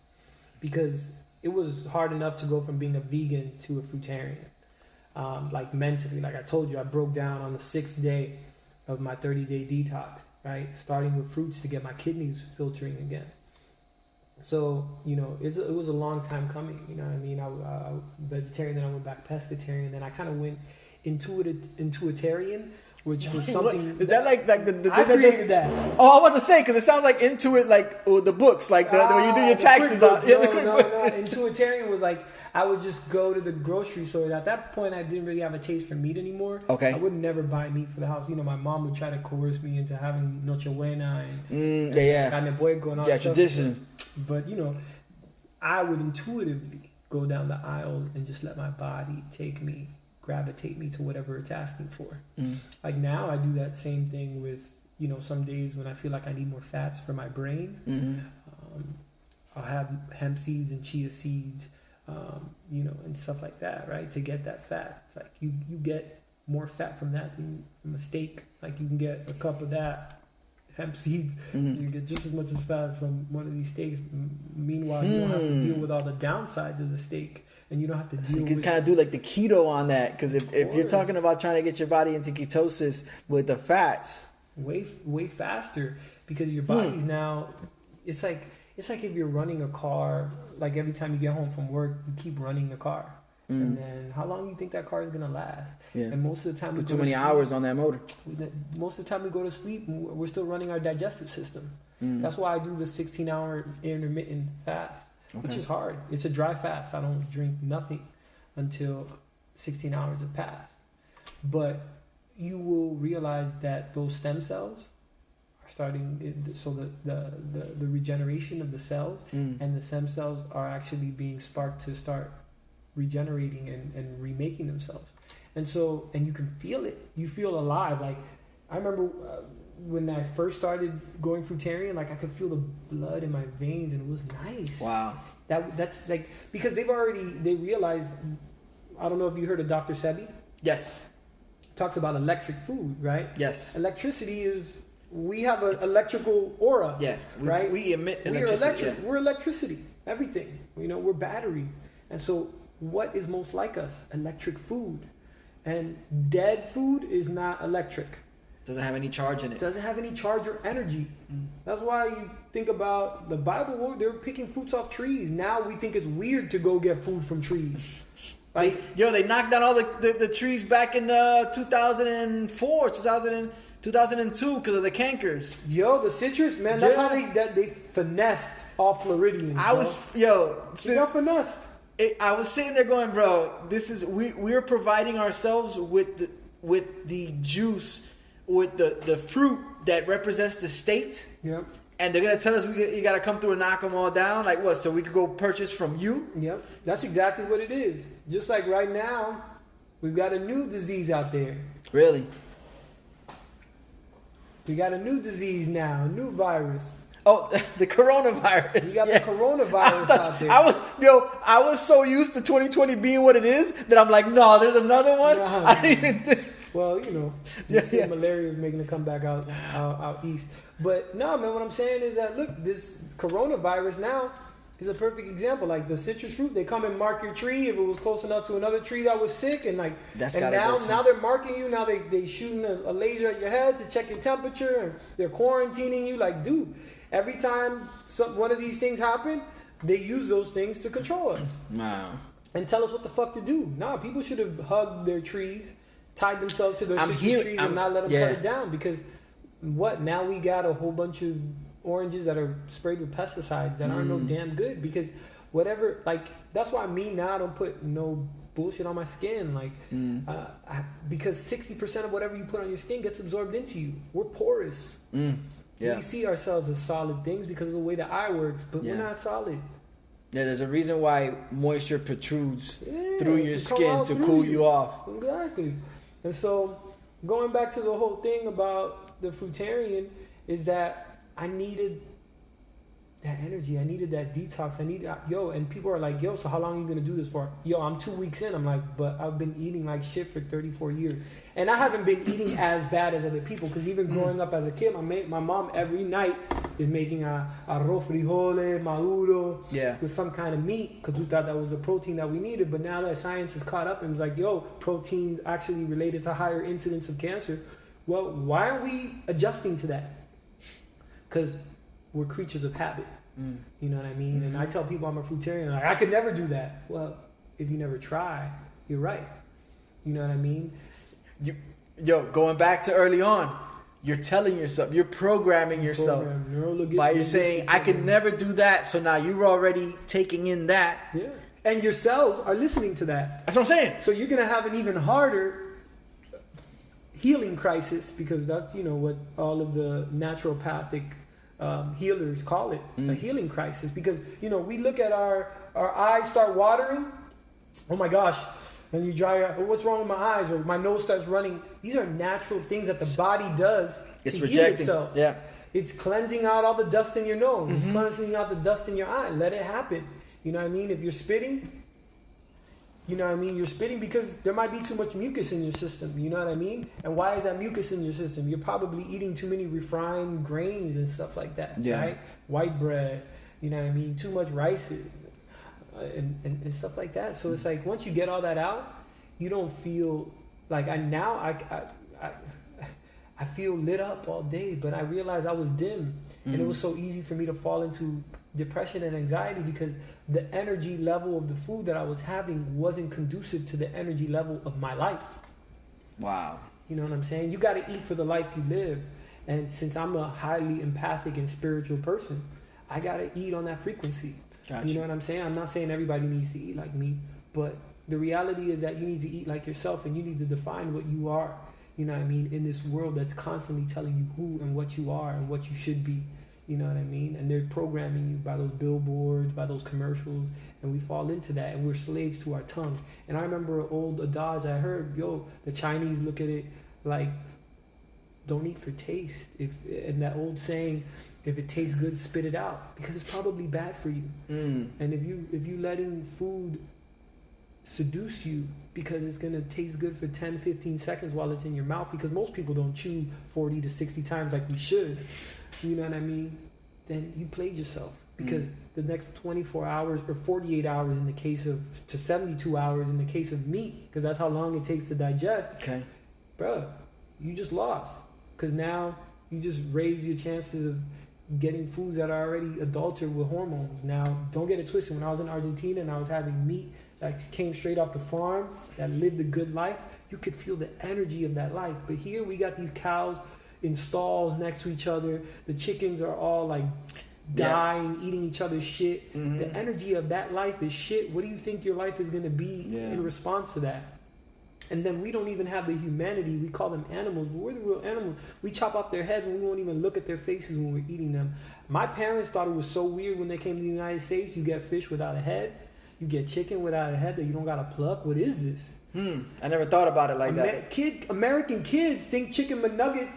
because it was hard enough to go from being a vegan to a fruitarian. Like mentally, like I told you, I broke down on the 6th day of my 30-day detox, right? Starting with fruits to get my kidneys filtering again. So, it was a long time coming, you know what I mean? I vegetarian, then I went back pescatarian, then I kind of went intuitarian, which was something... Is that like the I created that. Oh, I was about to say, because it sounds like Intuit, like the books, like when you do your taxes. No, QuickBooks. Intuitarian was like, I would just go to the grocery store. At that point, I didn't really have a taste for meat anymore. Okay. I would never buy meat for the house. My mom would try to coerce me into having Nochebuena and carne puerco and all that stuff. Traditions. But, I would intuitively go down the aisle and just let my body gravitate me to whatever it's asking for. Like now I do that same thing with, some days when I feel like I need more fats for my brain. I'll have hemp seeds and chia seeds, you know, and stuff like that, right? To get that fat. It's like you get more fat from that than from a steak. Like you can get a cup of that hemp seeds, you get just as much as fat from one of these steaks. Meanwhile, you don't have to deal with all the downsides of the steak, and you don't have to deal So you with... can kind of do like the keto on that, because if you're talking about trying to get your body into ketosis with the fats, way faster, because your body's now... It's like if you're running a car, like every time you get home from work, you keep running the car. And then how long do you think that car is going to last? Yeah. And most of the time... put too many hours on that motor. Most of the time we go to sleep, we're still running our digestive system. That's why I do the 16-hour intermittent fast, which is hard. It's a dry fast. I don't drink nothing until 16 hours have passed. But you will realize that those stem cells are starting, so the regeneration of the cells and the stem cells are actually being sparked to start regenerating and remaking themselves. And so, and you can feel it. You feel alive. Like, I remember when I first started going fruitarian, like I could feel the blood in my veins, and it was nice. Wow. That's like, because they realized, I don't know if you heard of Dr. Sebi. Yes. Talks about electric food, right? Yes. Electricity is, we have an electrical aura. Yeah. Right? We emit electricity. We're electricity. Everything. You know, we're batteries. And so, what is most like us? Electric food. And dead food is not electric. Doesn't have any charge in it. Doesn't have any charge or energy. That's why you think about the Bible, they're picking fruits off trees. Now we think it's weird to go get food from trees. Like, they knocked down all the trees back in 2004, 2002 because of the cankers. Yo, the citrus, man, that's how they finessed all Floridians. They got finessed. I was sitting there going, bro, this is we're providing ourselves with the juice, with the fruit that represents the state. Yep. And they're gonna tell us you gotta come through and knock them all down. Like what? So we could go purchase from you? Yep. That's exactly what it is. Just like right now, we've got a new disease out there. Really? We got a new disease now, a new virus. Oh, the coronavirus. You got the coronavirus out there. I was so used to 2020 being what it is that I'm like, no, there's another one. Nah. I didn't even think. Well, you know, malaria is making a comeback out east. But no, man, what I'm saying is that, look, this coronavirus now is a perfect example. Like the citrus fruit, they come and mark your tree if it was close enough to another tree that was sick, and like, now they're marking you. Now they shooting a laser at your head to check your temperature, and they're quarantining you. Like, dude, every time one of these things happen, they use those things to control us. Wow. And tell us what the fuck to do. Nah, people should have hugged their trees, tied themselves to their citrus trees, and not let them cut it down. Because now we got a whole bunch of oranges that are sprayed with pesticides that aren't no damn good. Because whatever, like, that's why now I don't put no bullshit on my skin. Like, because 60% of whatever you put on your skin gets absorbed into you. We're porous. Yeah. We see ourselves as solid things because of the way the eye works, but we're not solid. Yeah, there's a reason why moisture protrudes through your skin to cool you off. Exactly. And so, going back to the whole thing about the fruitarian, is that I needed that energy. I needed that detox. And people are like, yo, so how long are you going to do this for? Yo, I'm 2 weeks in. I'm like, but I've been eating like shit for 34 years. And I haven't been eating as bad as other people, because even growing up as a kid, my mom every night is making arroz frijoles, maduro, with some kind of meat, because we thought that was the protein that we needed. But now that science is caught up and was like, yo, protein's actually related to higher incidence of cancer. Well, why aren't we adjusting to that? Because we're creatures of habit. You know what I mean? And I tell people I'm a fruitarian, like, I could never do that. Well, if you never try, you're right. You know what I mean? Going back to early on, you're telling yourself, you're programming yourself by you're saying, I could never do that. So now you're already taking in that. Yeah. And your cells are listening to that. That's what I'm saying. So you're going to have an even harder healing crisis, because that's, what all of the naturopathic healers call it, a healing crisis. Because, we look at our eyes start watering. Oh my gosh. And you dry out, what's wrong with my eyes? Or my nose starts running. These are natural things that the body does to heal itself. Yeah. It's cleansing out all the dust in your nose. It's cleansing out the dust in your eye. Let it happen. You know what I mean? If you're spitting, you know what I mean? You're spitting because there might be too much mucus in your system. You know what I mean? And why is that mucus in your system? You're probably eating too many refined grains and stuff like that, right? White bread, you know what I mean? Too much rice and stuff like that. So it's like once you get all that out, you don't feel like I feel lit up all day, but I realized I was dim, and it was so easy for me to fall into depression and anxiety because the energy level of the food that I was having wasn't conducive to the energy level of my life. Wow. You know what I'm saying? You got to eat for the life you live, and since I'm a highly empathic and spiritual person, I got to eat on that frequency. Gotcha. You know what I'm saying? I'm not saying everybody needs to eat like me, but the reality is that you need to eat like yourself, and you need to define what you are. You know what I mean? In this world that's constantly telling you who and what you are and what you should be. You know what I mean? And they're programming you by those billboards, by those commercials, and we fall into that, and we're slaves to our tongue. And I remember an old adage I heard, the Chinese look at it like, don't eat for taste. And that old saying, if it tastes good, spit it out, because it's probably bad for you. And if you letting food seduce you because it's going to taste good for 10, 15 seconds while it's in your mouth, because most people don't chew 40 to 60 times like we should, you know what I mean? Then you played yourself, because the next 24 hours or 48 hours in the case of, to 72 hours in the case of meat, because that's how long it takes to digest. Okay. Bruh, you just lost, because now you just raised your chances of getting foods that are already adulterated with hormones. Now, don't get it twisted. When I was in Argentina and I was having meat that came straight off the farm, that lived a good life, you could feel the energy of that life. But here we got these cows in stalls next to each other. The chickens are all like dying, eating each other's shit. The energy of that life is shit. What do you think your life is going to be in response to that? And then we don't even have the humanity. We call them animals, but we're the real animals. We chop off their heads and we won't even look at their faces when we're eating them. My parents thought it was so weird when they came to the United States. You get fish without a head. You get chicken without a head that you don't got to pluck. What is this? I never thought about it like that. American kids think chicken McNuggets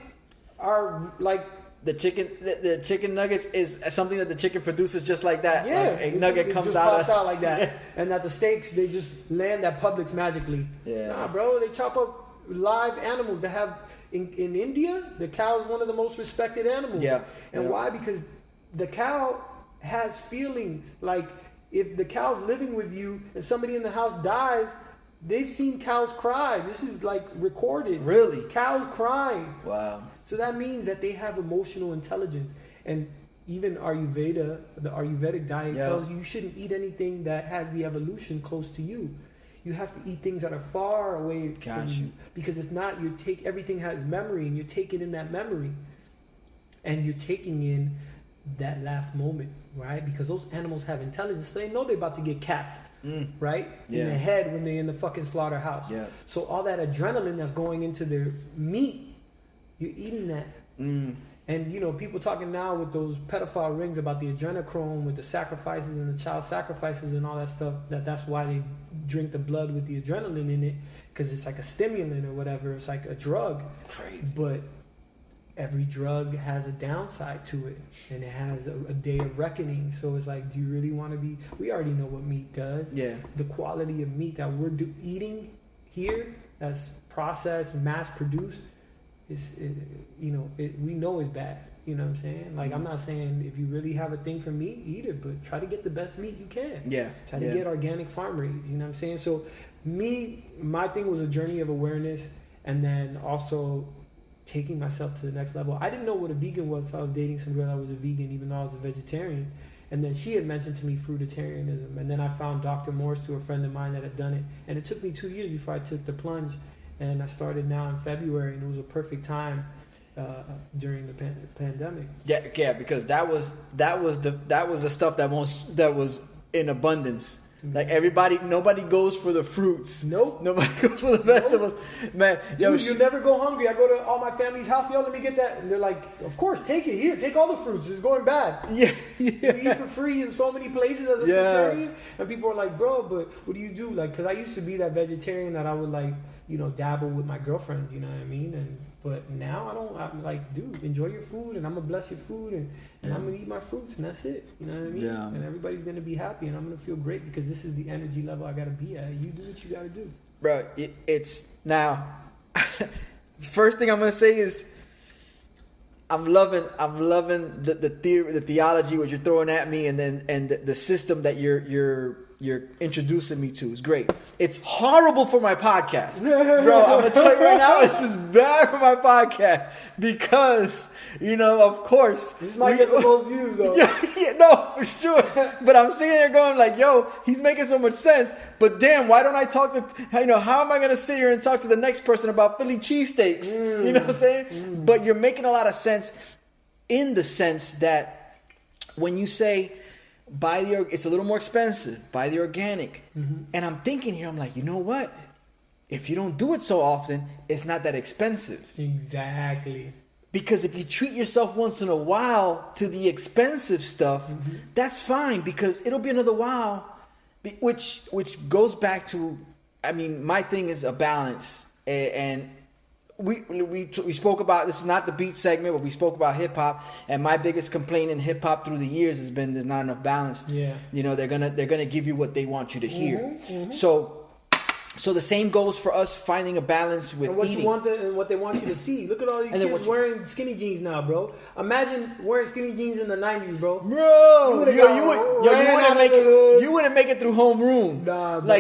are like... The chicken nuggets is something that the chicken produces just like that. Yeah, like a nugget comes just out pops out like that. And that the steaks, they just land at Publix magically. Yeah. Nah, bro, they chop up live animals that have in India. The cow is one of the most respected animals. Yeah. And why? Because the cow has feelings. Like if the cow's living with you and somebody in the house dies, they've seen cows cry. This is like recorded. Really? Cows crying. Wow. So that means that they have emotional intelligence. And even Ayurveda, the Ayurvedic diet tells you shouldn't eat anything that has the evolution close to you. You have to eat things that are far away from you. Because if not, everything has memory, and you're taking in that memory. And you're taking in that last moment, right? Because those animals have intelligence. They know they're about to get capped, right? In the head when they're in the fucking slaughterhouse. Yeah. So all that adrenaline that's going into their meat, you're eating that. And, you know, people talking now with those pedophile rings about the adrenochrome, with the sacrifices and the child sacrifices and all that stuff, that's why they drink the blood with the adrenaline in it, because it's like a stimulant or whatever. It's like a drug. Crazy. But every drug has a downside to it, and it has a day of reckoning. So it's like, do you really want to be... We already know what meat does. Yeah. The quality of meat that we're eating here, that's processed, mass-produced, we know is bad. You know what I'm saying? Like, I'm not saying if you really have a thing for meat, eat it, but try to get the best meat you can. Yeah. Try to get organic farm raised. You know what I'm saying? So my thing was a journey of awareness, and then also taking myself to the next level. I didn't know what a vegan was until I was dating some girl that was a vegan, even though I was a vegetarian. And then she had mentioned to me fruitarianism, and then I found Dr. Morse through a friend of mine that had done it. And it took me 2 years before I took the plunge. And I started now in February, and it was a perfect time during the pandemic. Yeah, because that was the stuff that was in abundance. Like nobody goes for the fruits. Nope. Nobody goes for the vegetables. Man, dude, you never go hungry. I go to all my family's house. Yo, let me get that. And they're like, of course, take it here. Take all the fruits. It's going bad. Yeah. You eat for free in so many places as a vegetarian. And people are like, bro, but what do you do? Like, because I used to be that vegetarian that I would like dabble with my girlfriends, you know what I mean? But now I'm like, dude, enjoy your food, and I'm gonna bless your food, and I'm gonna eat my fruits, and that's it. You know what I mean? Yeah. And everybody's gonna be happy, and I'm gonna feel great because this is the energy level I gotta be at. You do what you gotta do. Bro, it's now. First thing I'm gonna say is, I'm loving the theory, the theology, what you're throwing at me, and the system that you're introducing me to is great. It's horrible for my podcast, bro. I'm gonna tell you right now, this is bad for my podcast because of course, this might get the most views though. Yeah, no, for sure. But I'm sitting there going like, yo, he's making so much sense. But damn, why don't I talk to how am I gonna sit here and talk to the next person about Philly cheesesteaks? You know what I'm saying? But you're making a lot of sense in the sense that when you say it's a little more expensive, buy the organic. And I'm thinking here, I'm like, you know what? If you don't do it so often, it's not that expensive. Exactly. Because if you treat yourself once in a while to the expensive stuff, that's fine because it'll be another while. Which goes back to, my thing is a balance. And we spoke about, this is not the beat segment, but we spoke about hip hop, and my biggest complaint in hip hop through the years has been there's not enough balance. Yeah. They're gonna give you what they want you to hear. So the same goes for us finding a balance with and what eating. you want and what they want you to see. Look at all these kids wearing skinny jeans now, bro. Imagine wearing skinny jeans in the 90s, bro. Bro, you wouldn't make it through homeroom. Nah, bro.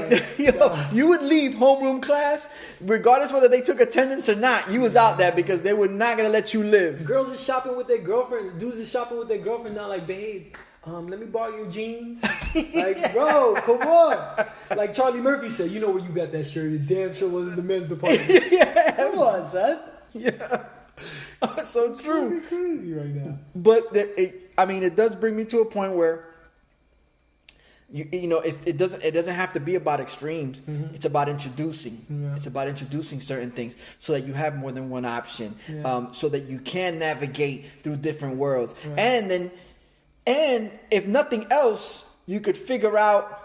You would leave homeroom class, regardless whether they took attendance or not. You was out there because they were not gonna let you live. Girls are shopping with their girlfriends. Dudes are shopping with their girlfriend now. Like, babe, let me borrow your jeans. Like, bro, come on. Like Charlie Murphy said, you know where you got that shirt? It damn sure wasn't the men's department. Yeah, come on, son. Yeah, so true. Crazy right now. But it does bring me to a point where it doesn't have to be about extremes. It's about introducing. Yeah. It's about introducing certain things so that you have more than one option. Yeah. So that you can navigate through different worlds. Right. And if nothing else, you could figure out,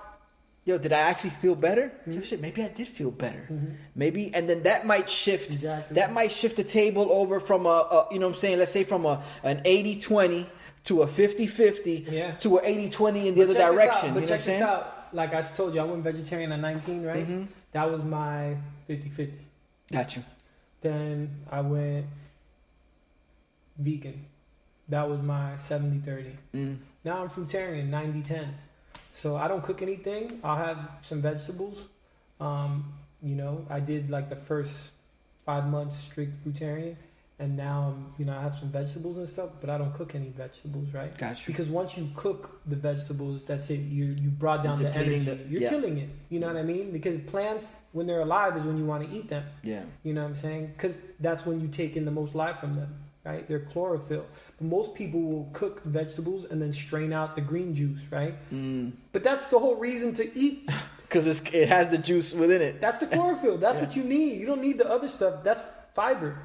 did I actually feel better? Shit, maybe I did feel better. Maybe, and then that might shift. Exactly. That might shift the table over from let's say from an 80-20 to a 50-50 to an 80-20 in the other direction. But check this out. Like I told you, I went vegetarian at 19, right? That was my 50-50. Got you. Then I went vegan. That was my 70-30. Now I'm fruitarian, 90-10. So I don't cook anything. I'll have some vegetables. I did like the first 5 months strict fruitarian. And now, I have some vegetables and stuff, but I don't cook any vegetables, right? Gotcha. Because once you cook the vegetables, that's it. You brought down the energy. You're killing it. You know what I mean? Because plants, when they're alive, is when you want to eat them. Yeah. You know what I'm saying? Because that's when you take in the most life from them, right? They're chlorophyll. But most people will cook vegetables and then strain out the green juice, right? But that's the whole reason to eat. Because it has the juice within it. That's the chlorophyll. That's what you need. You don't need the other stuff. That's fiber.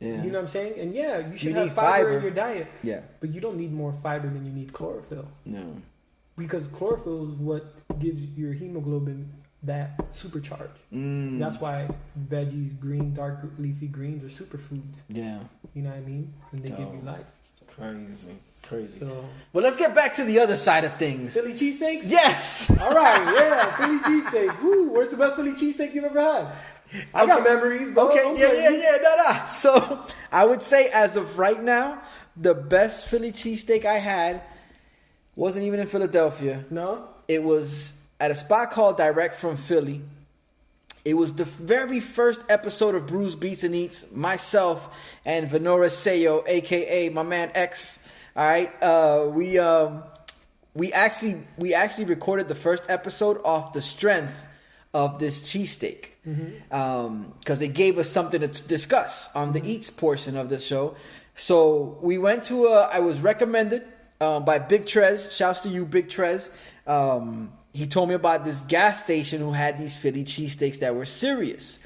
Yeah. You know what I'm saying? And you should You have need fiber fiber in your diet. Yeah. But you don't need more fiber than you need chlorophyll. No. Because chlorophyll is what gives your hemoglobin that supercharge. That's why veggies, dark leafy greens are superfoods. Yeah. You know what I mean? And they give you life. Crazy. So, well, let's get back to the other side of things. Philly cheesesteaks? Yes. All right, yeah, Philly cheesesteak. Woo, where's the best Philly cheesesteak you've ever had? I got memories, but yeah. So I would say as of right now, the best Philly cheesesteak I had wasn't even in Philadelphia. No? It was at a spot called Direct from Philly. It was the very first episode of BrewsBeats&Eats, myself and Venora Seyo, aka my man X. All right, we actually recorded the first episode off the strength of this cheesesteak, because it gave us something to discuss on the eats portion of the show. So we went to I was recommended by Big Trez. Shouts to you, Big Trez. He told me about this gas station who had these Philly cheesesteaks that were serious.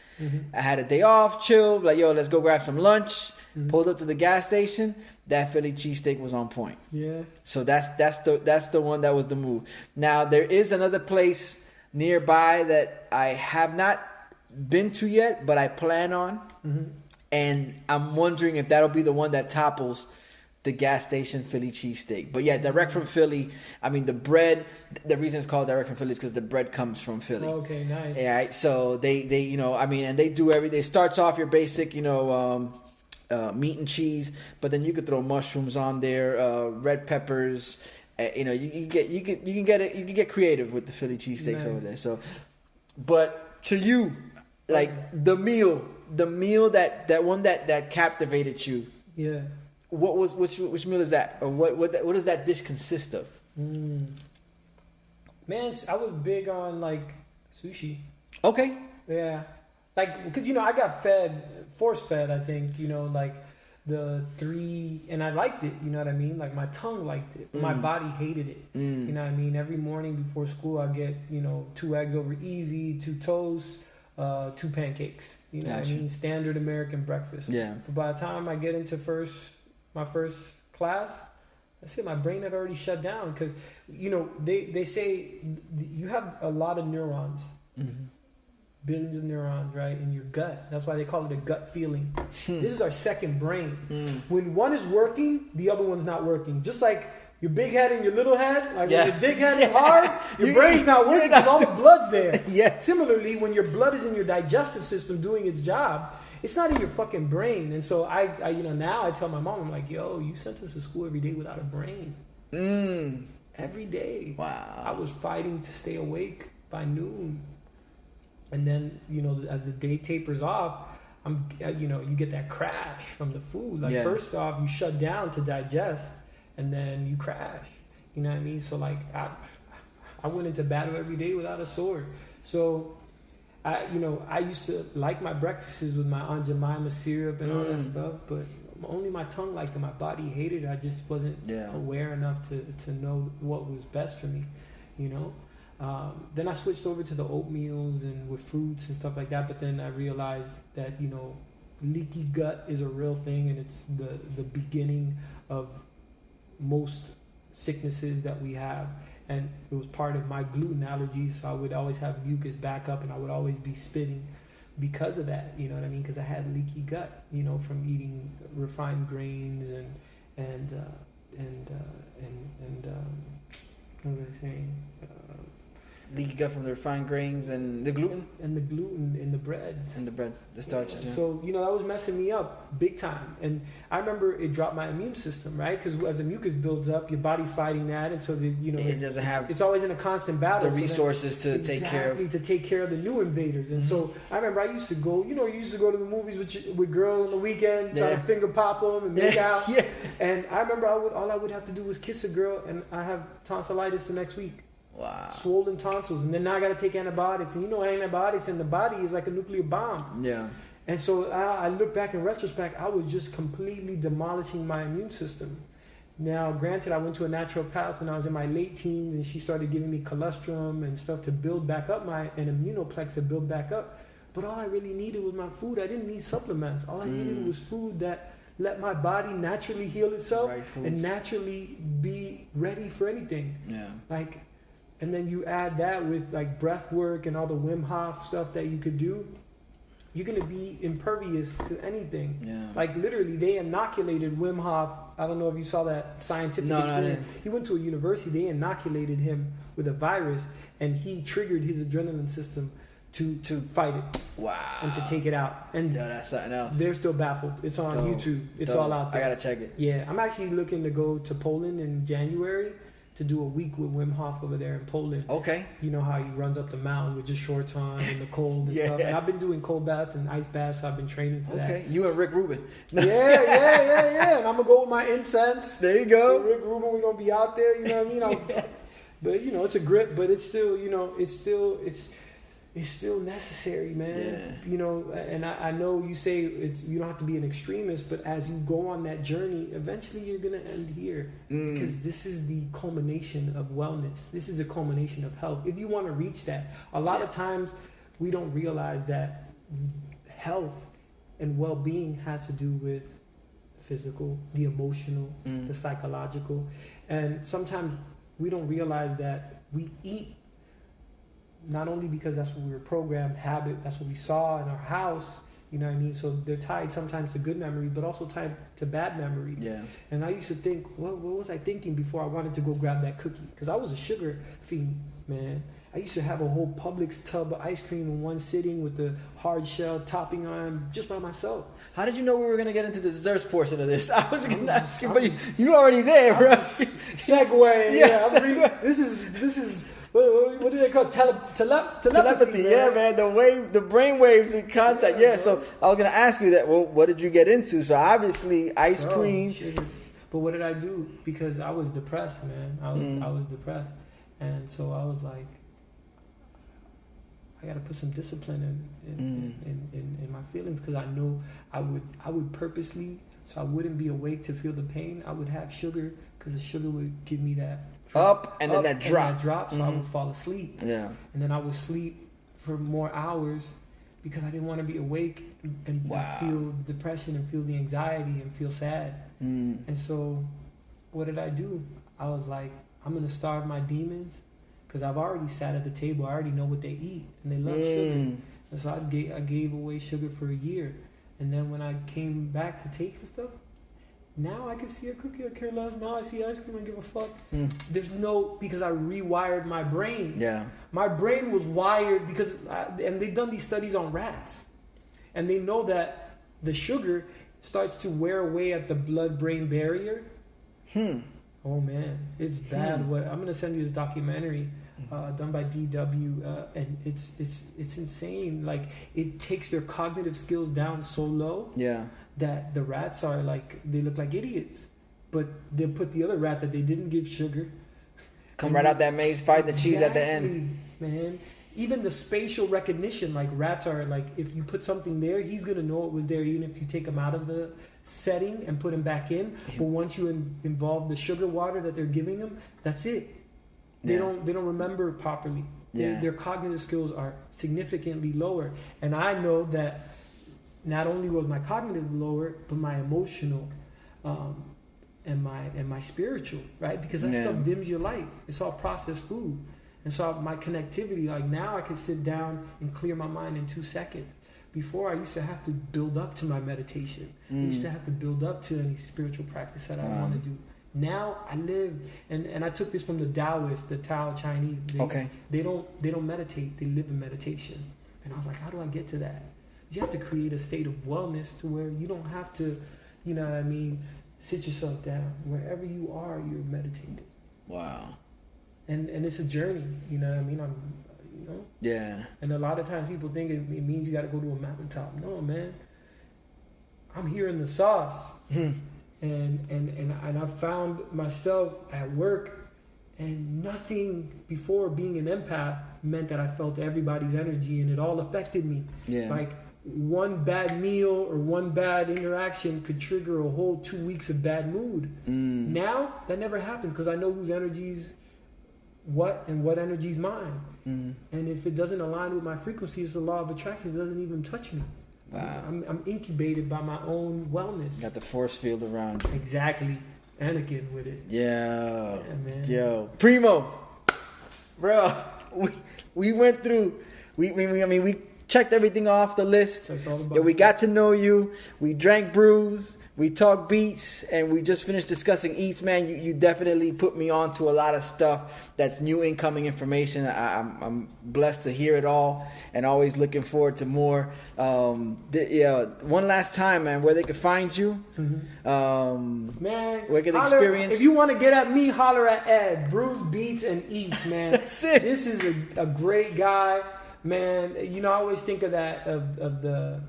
I had a day off, chill, like, yo, let's go grab some lunch. Pulled up to the gas station. That Philly cheesesteak was on point. Yeah. So that's the one that was the move. Now there is another place nearby that I have not been to yet, but I plan on. Mm-hmm. And I'm wondering if that'll be the one that topples the gas station Philly cheesesteak. But yeah, direct from Philly. I mean, the bread, the reason it's called direct from Philly is because the bread comes from Philly. Okay, nice. Yeah, right? So they you know, I mean, and they do everything. It starts off your basic, you know, meat and cheese, but then you could throw mushrooms on there, red peppers. You know, you can get creative with the Philly cheesesteaks over there. So, but to you, like the meal that captivated you. Yeah. Which meal is that, or what does that dish consist of? Man, I was big on like sushi. Okay. Yeah, like because I got force fed. I think like the 3, and I liked it. You know what I mean? Like my tongue liked it, my body hated it. You know what I mean? Every morning before school, I get 2 eggs over easy, 2 toasts, 2 pancakes. You know what I mean? Standard American breakfast. Yeah. But by the time I get into my first class, that's it. My brain had already shut down because, they say you have a lot of neurons, billions of neurons, right, in your gut. That's why they call it a gut feeling. This is our second brain. When one is working, the other one's not working. Just like your big head and your little head, like when your big head is hard, your brain's not working because all the blood's there. Yeah. Similarly, when your blood is in your digestive system doing its job, it's not in your fucking brain. And so I now I tell my mom, I'm like, yo, you sent us to school every day without a brain. Every day. Wow. I was fighting to stay awake by noon. And then, as the day tapers off, you get that crash from the food. Like first off, you shut down to digest and then you crash. You know what I mean? So like I went into battle every day without a sword. So I used to like my breakfasts with my Aunt Jemima syrup and all that stuff, but only my tongue liked it. My body hated it. I just wasn't aware enough to know what was best for me, Then I switched over to the oatmeals and with fruits and stuff like that, but then I realized that, leaky gut is a real thing, and it's the beginning of most sicknesses that we have. And it was part of my gluten allergies, so I would always have mucus back up, and I would always be spitting because of that. You know what I mean? Because I had leaky gut, from eating refined grains and what was I saying? Leaky gut from the refined grains and the gluten? And the gluten in the breads. And the breads, the starches, yeah. So, that was messing me up big time. And I remember it dropped my immune system, right? Because as the mucus builds up, your body's fighting that. And so, it doesn't have... It's always in a constant battle. The resources to take care of... to take care of the new invaders. And so, I remember I used to go, you used to go to the movies with girls on the weekend, try to finger pop them and make out. Yeah. And I remember all I would have to do was kiss a girl, and I have tonsillitis the next week. Wow. Swollen tonsils, and then now I got to take antibiotics, and antibiotics in the body is like a nuclear bomb. Yeah. And so I look back in retrospect, I was just completely demolishing my immune system. Now, granted, I went to a naturopath when I was in my late teens, and she started giving me colostrum and stuff to build back up an immunoplex to build back up. But all I really needed was my food. I didn't need supplements. All I needed was food that let my body naturally heal itself and naturally be ready for anything. Yeah. And then you add that with like breath work and all the Wim Hof stuff that you could do, you're going to be impervious to anything. Yeah. Like literally they inoculated Wim Hof. I don't know if you saw that scientific experience. No. He went to a university, they inoculated him with a virus, and he triggered his adrenaline system to fight it. Wow. And to take it out. And that's something else. They're still baffled. It's on YouTube. It's all out there. I got to check it. Yeah. I'm actually looking to go to Poland in January to do a week with Wim Hof over there in Poland. Okay. You know how he runs up the mountain with just shorts on in the cold and stuff. And I've been doing cold baths and ice baths, so I've been training for that. Okay, you and Rick Rubin. Yeah. And I'm going to go with my incense. There you go. With Rick Rubin, we're going to be out there, you know what I mean? But, it's a grip, but it's still, it's still necessary, man. Yeah. And I know you say you don't have to be an extremist, but as you go on that journey, eventually you're going to end here. Because this is the culmination of wellness. This is the culmination of health. If you want to reach that, a lot of times we don't realize that health and well-being has to do with physical, the emotional, the psychological. And sometimes we don't realize that we eat not only because that's what we were programmed, habit, that's what we saw in our house, you know what I mean? So they're tied sometimes to good memory, but also tied to bad memory. Yeah. And I used to think, what was I thinking before I wanted to go grab that cookie? Because I was a sugar fiend, man. I used to have a whole Publix tub of ice cream in one sitting with the hard shell topping on just by myself. How did you know we were going to get into the desserts portion of this? I was going to ask you, but you already there, bro. Segue. Yeah, segue. This is what do they call telepathy? Yeah, man. The brain waves in contact. Yeah. So I was going to ask you that. Well, what did you get into? So obviously ice cream. Sugar. But what did I do? Because I was depressed, man. I was depressed, and so I was like, I got to put some discipline in my feelings, because I know I would purposely, so I wouldn't be awake to feel the pain. I would have sugar, because the sugar would give me that up and then that drop. So I would fall asleep. Yeah. And then I would sleep for more hours because I didn't want to be awake and feel the depression and feel the anxiety and feel sad. And so what did I do? I was like, I'm going to starve my demons. Because I've already sat at the table. I already know what they eat. And they love sugar. And so I gave away sugar for a year. And then when I came back to taking stuff, now I can see a cookie, I care less. Now I see ice cream, I give a fuck. Because I rewired my brain. Yeah. My brain was wired and they've done these studies on rats. And they know that the sugar starts to wear away at the blood-brain barrier. Oh man, it's bad. I'm gonna send you this documentary done by DW, and it's insane. Like, it takes their cognitive skills down so low that the rats are like, they look like idiots. But they put the other rat that they didn't give sugar. Come right out that maze, fight the cheese at the end. Man. Even the spatial recognition, like rats are like, if you put something there, he's gonna know it was there, even if you take him out of the setting and put him back in. But once you involve the sugar water that they're giving him, that's it. They don't remember properly. Their cognitive skills are significantly lower. And I know that not only was my cognitive lower, but my emotional and my spiritual, right? Because that stuff dims your light. It's all processed food. And so my connectivity, like now I can sit down and clear my mind in 2 seconds. Before, I used to have to build up to my meditation. I used to have to build up to any spiritual practice that I want to do. Now I live, and I took this from the Taoists, the Tao Chinese. They don't meditate, they live in meditation. And I was like, how do I get to that? You have to create a state of wellness to where you don't have to, you know what I mean, sit yourself down. Wherever you are, you're meditating. Wow. And it's a journey, you know what I mean? Yeah. And a lot of times people think it means you got to go to a mountaintop. No, man. I'm here in the sauce. And I found myself at work, and nothing before being an empath meant that I felt everybody's energy, and it all affected me. Yeah. Like, one bad meal or one bad interaction could trigger a whole 2 weeks of bad mood. Now, that never happens, because I know whose energy's what and what energy's mine. And if it doesn't align with my frequency, it's the law of attraction. It doesn't even touch me. Wow. I'm incubated by my own wellness. Got the force field around you. Exactly. Anakin with it. Yeah, man. Yo. Primo. Bro, we went through, we checked everything off the list. We got to know you. We drank brews. We talked beats, and we just finished discussing eats, man. You definitely put me on to a lot of stuff that's new incoming information. I'm blessed to hear it all, and always looking forward to more. One last time, man, where they could find you. Man, where they can experience. If you want to get at me, holler at Ed. BrewsBeats&Eats, man. That's it. This is a great guy. Man, you know, I always think of that of the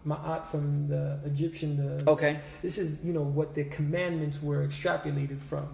Ma'at from the Egyptian. This is, you know, what the commandments were extrapolated from.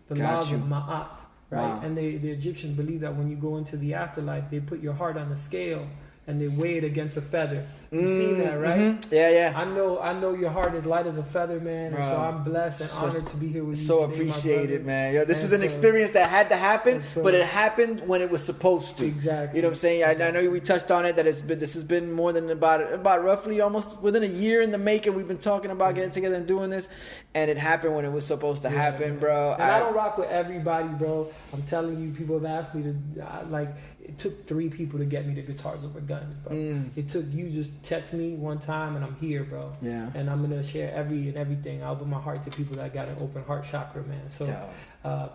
The laws of Ma'at, right? Wow. And the Egyptians believe that when you go into the afterlife, they put your heart on a scale and they weigh it against a feather. You've seen that, right? Mm-hmm. Yeah. I know your heart is light as a feather, man. And so I'm blessed and honored to be here with you. So today, appreciated, man. Yo, this is an experience that had to happen, but it happened when it was supposed to. Exactly. You know what I'm saying? I know we touched on it that this has been more than about roughly almost within a year in the making. We've been talking about getting together and doing this, and it happened when it was supposed to happen, bro. And I don't rock with everybody, bro. I'm telling you, people have asked me to it took 3 people to get me the guitars over guns, bro. It took you just text me one time and I'm here, bro. Yeah. And I'm gonna share everything. I open my heart to people that got an open heart chakra, man. So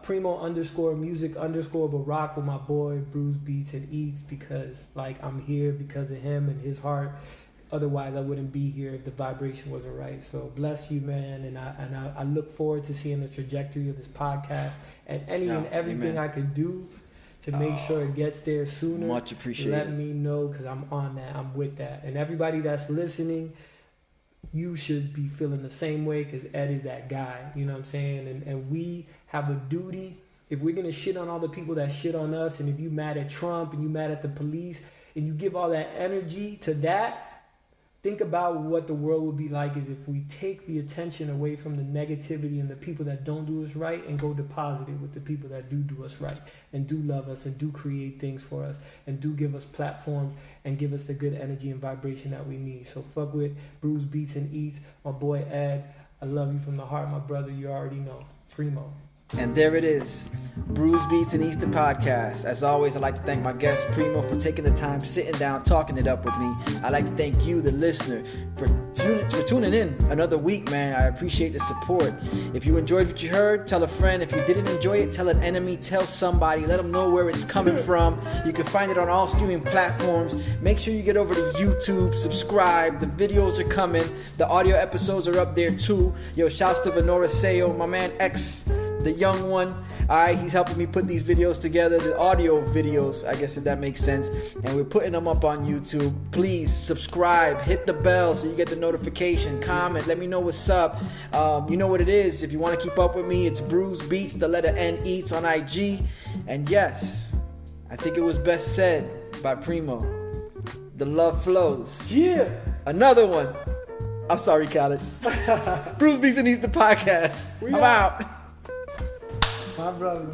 Primo _music_ but rock with my boy BrewsBeats&Eats, because like I'm here because of him and his heart. Otherwise, I wouldn't be here if the vibration wasn't right. So bless you, man, and I look forward to seeing the trajectory of this podcast and and everything amen. I could do to make sure it gets there sooner. Much appreciated. Let me know, because I'm on that. I'm with that. And everybody that's listening, you should be feeling the same way, because Ed is that guy. You know what I'm saying? And we have a duty. If we're going to shit on all the people that shit on us, and if you mad at Trump and you mad at the police, and you give all that energy to that, think about what the world would be like is if we take the attention away from the negativity and the people that don't do us right and go deposit it with the people that do us right and do love us and do create things for us and do give us platforms and give us the good energy and vibration that we need. So fuck with BrewsBeats&Eats, my boy Ed. I love you from the heart, my brother. You already know. Primo. And there it is, BrewsBeats&Eats the podcast. As always, I'd like to thank my guest Primo for taking the time, sitting down, talking it up with me. I'd like to thank you, the listener, for tuning in another week, man. I appreciate the support. If you enjoyed what you heard, tell a friend. If you didn't enjoy it, tell an enemy, tell somebody. Let them know where it's coming from. You can find it on all streaming platforms. Make sure you get over to YouTube, subscribe. The videos are coming. The audio episodes are up there too. Yo, shouts to Venora Seo, my man X, the young one. Alright, he's helping me put these videos together, the audio videos, I guess, if that makes sense. And we're putting them up on YouTube. Please subscribe, hit the bell so you get the notification, comment, let me know what's up. You know what it is. If you want to keep up with me, it's BrewsBeats, the letter N Eats on IG. And yes, I think it was best said by Primo. The love flows. Yeah. Another one. I'm sorry, Khaled. BrewsBeats&Eats the podcast. I'm out. My brother.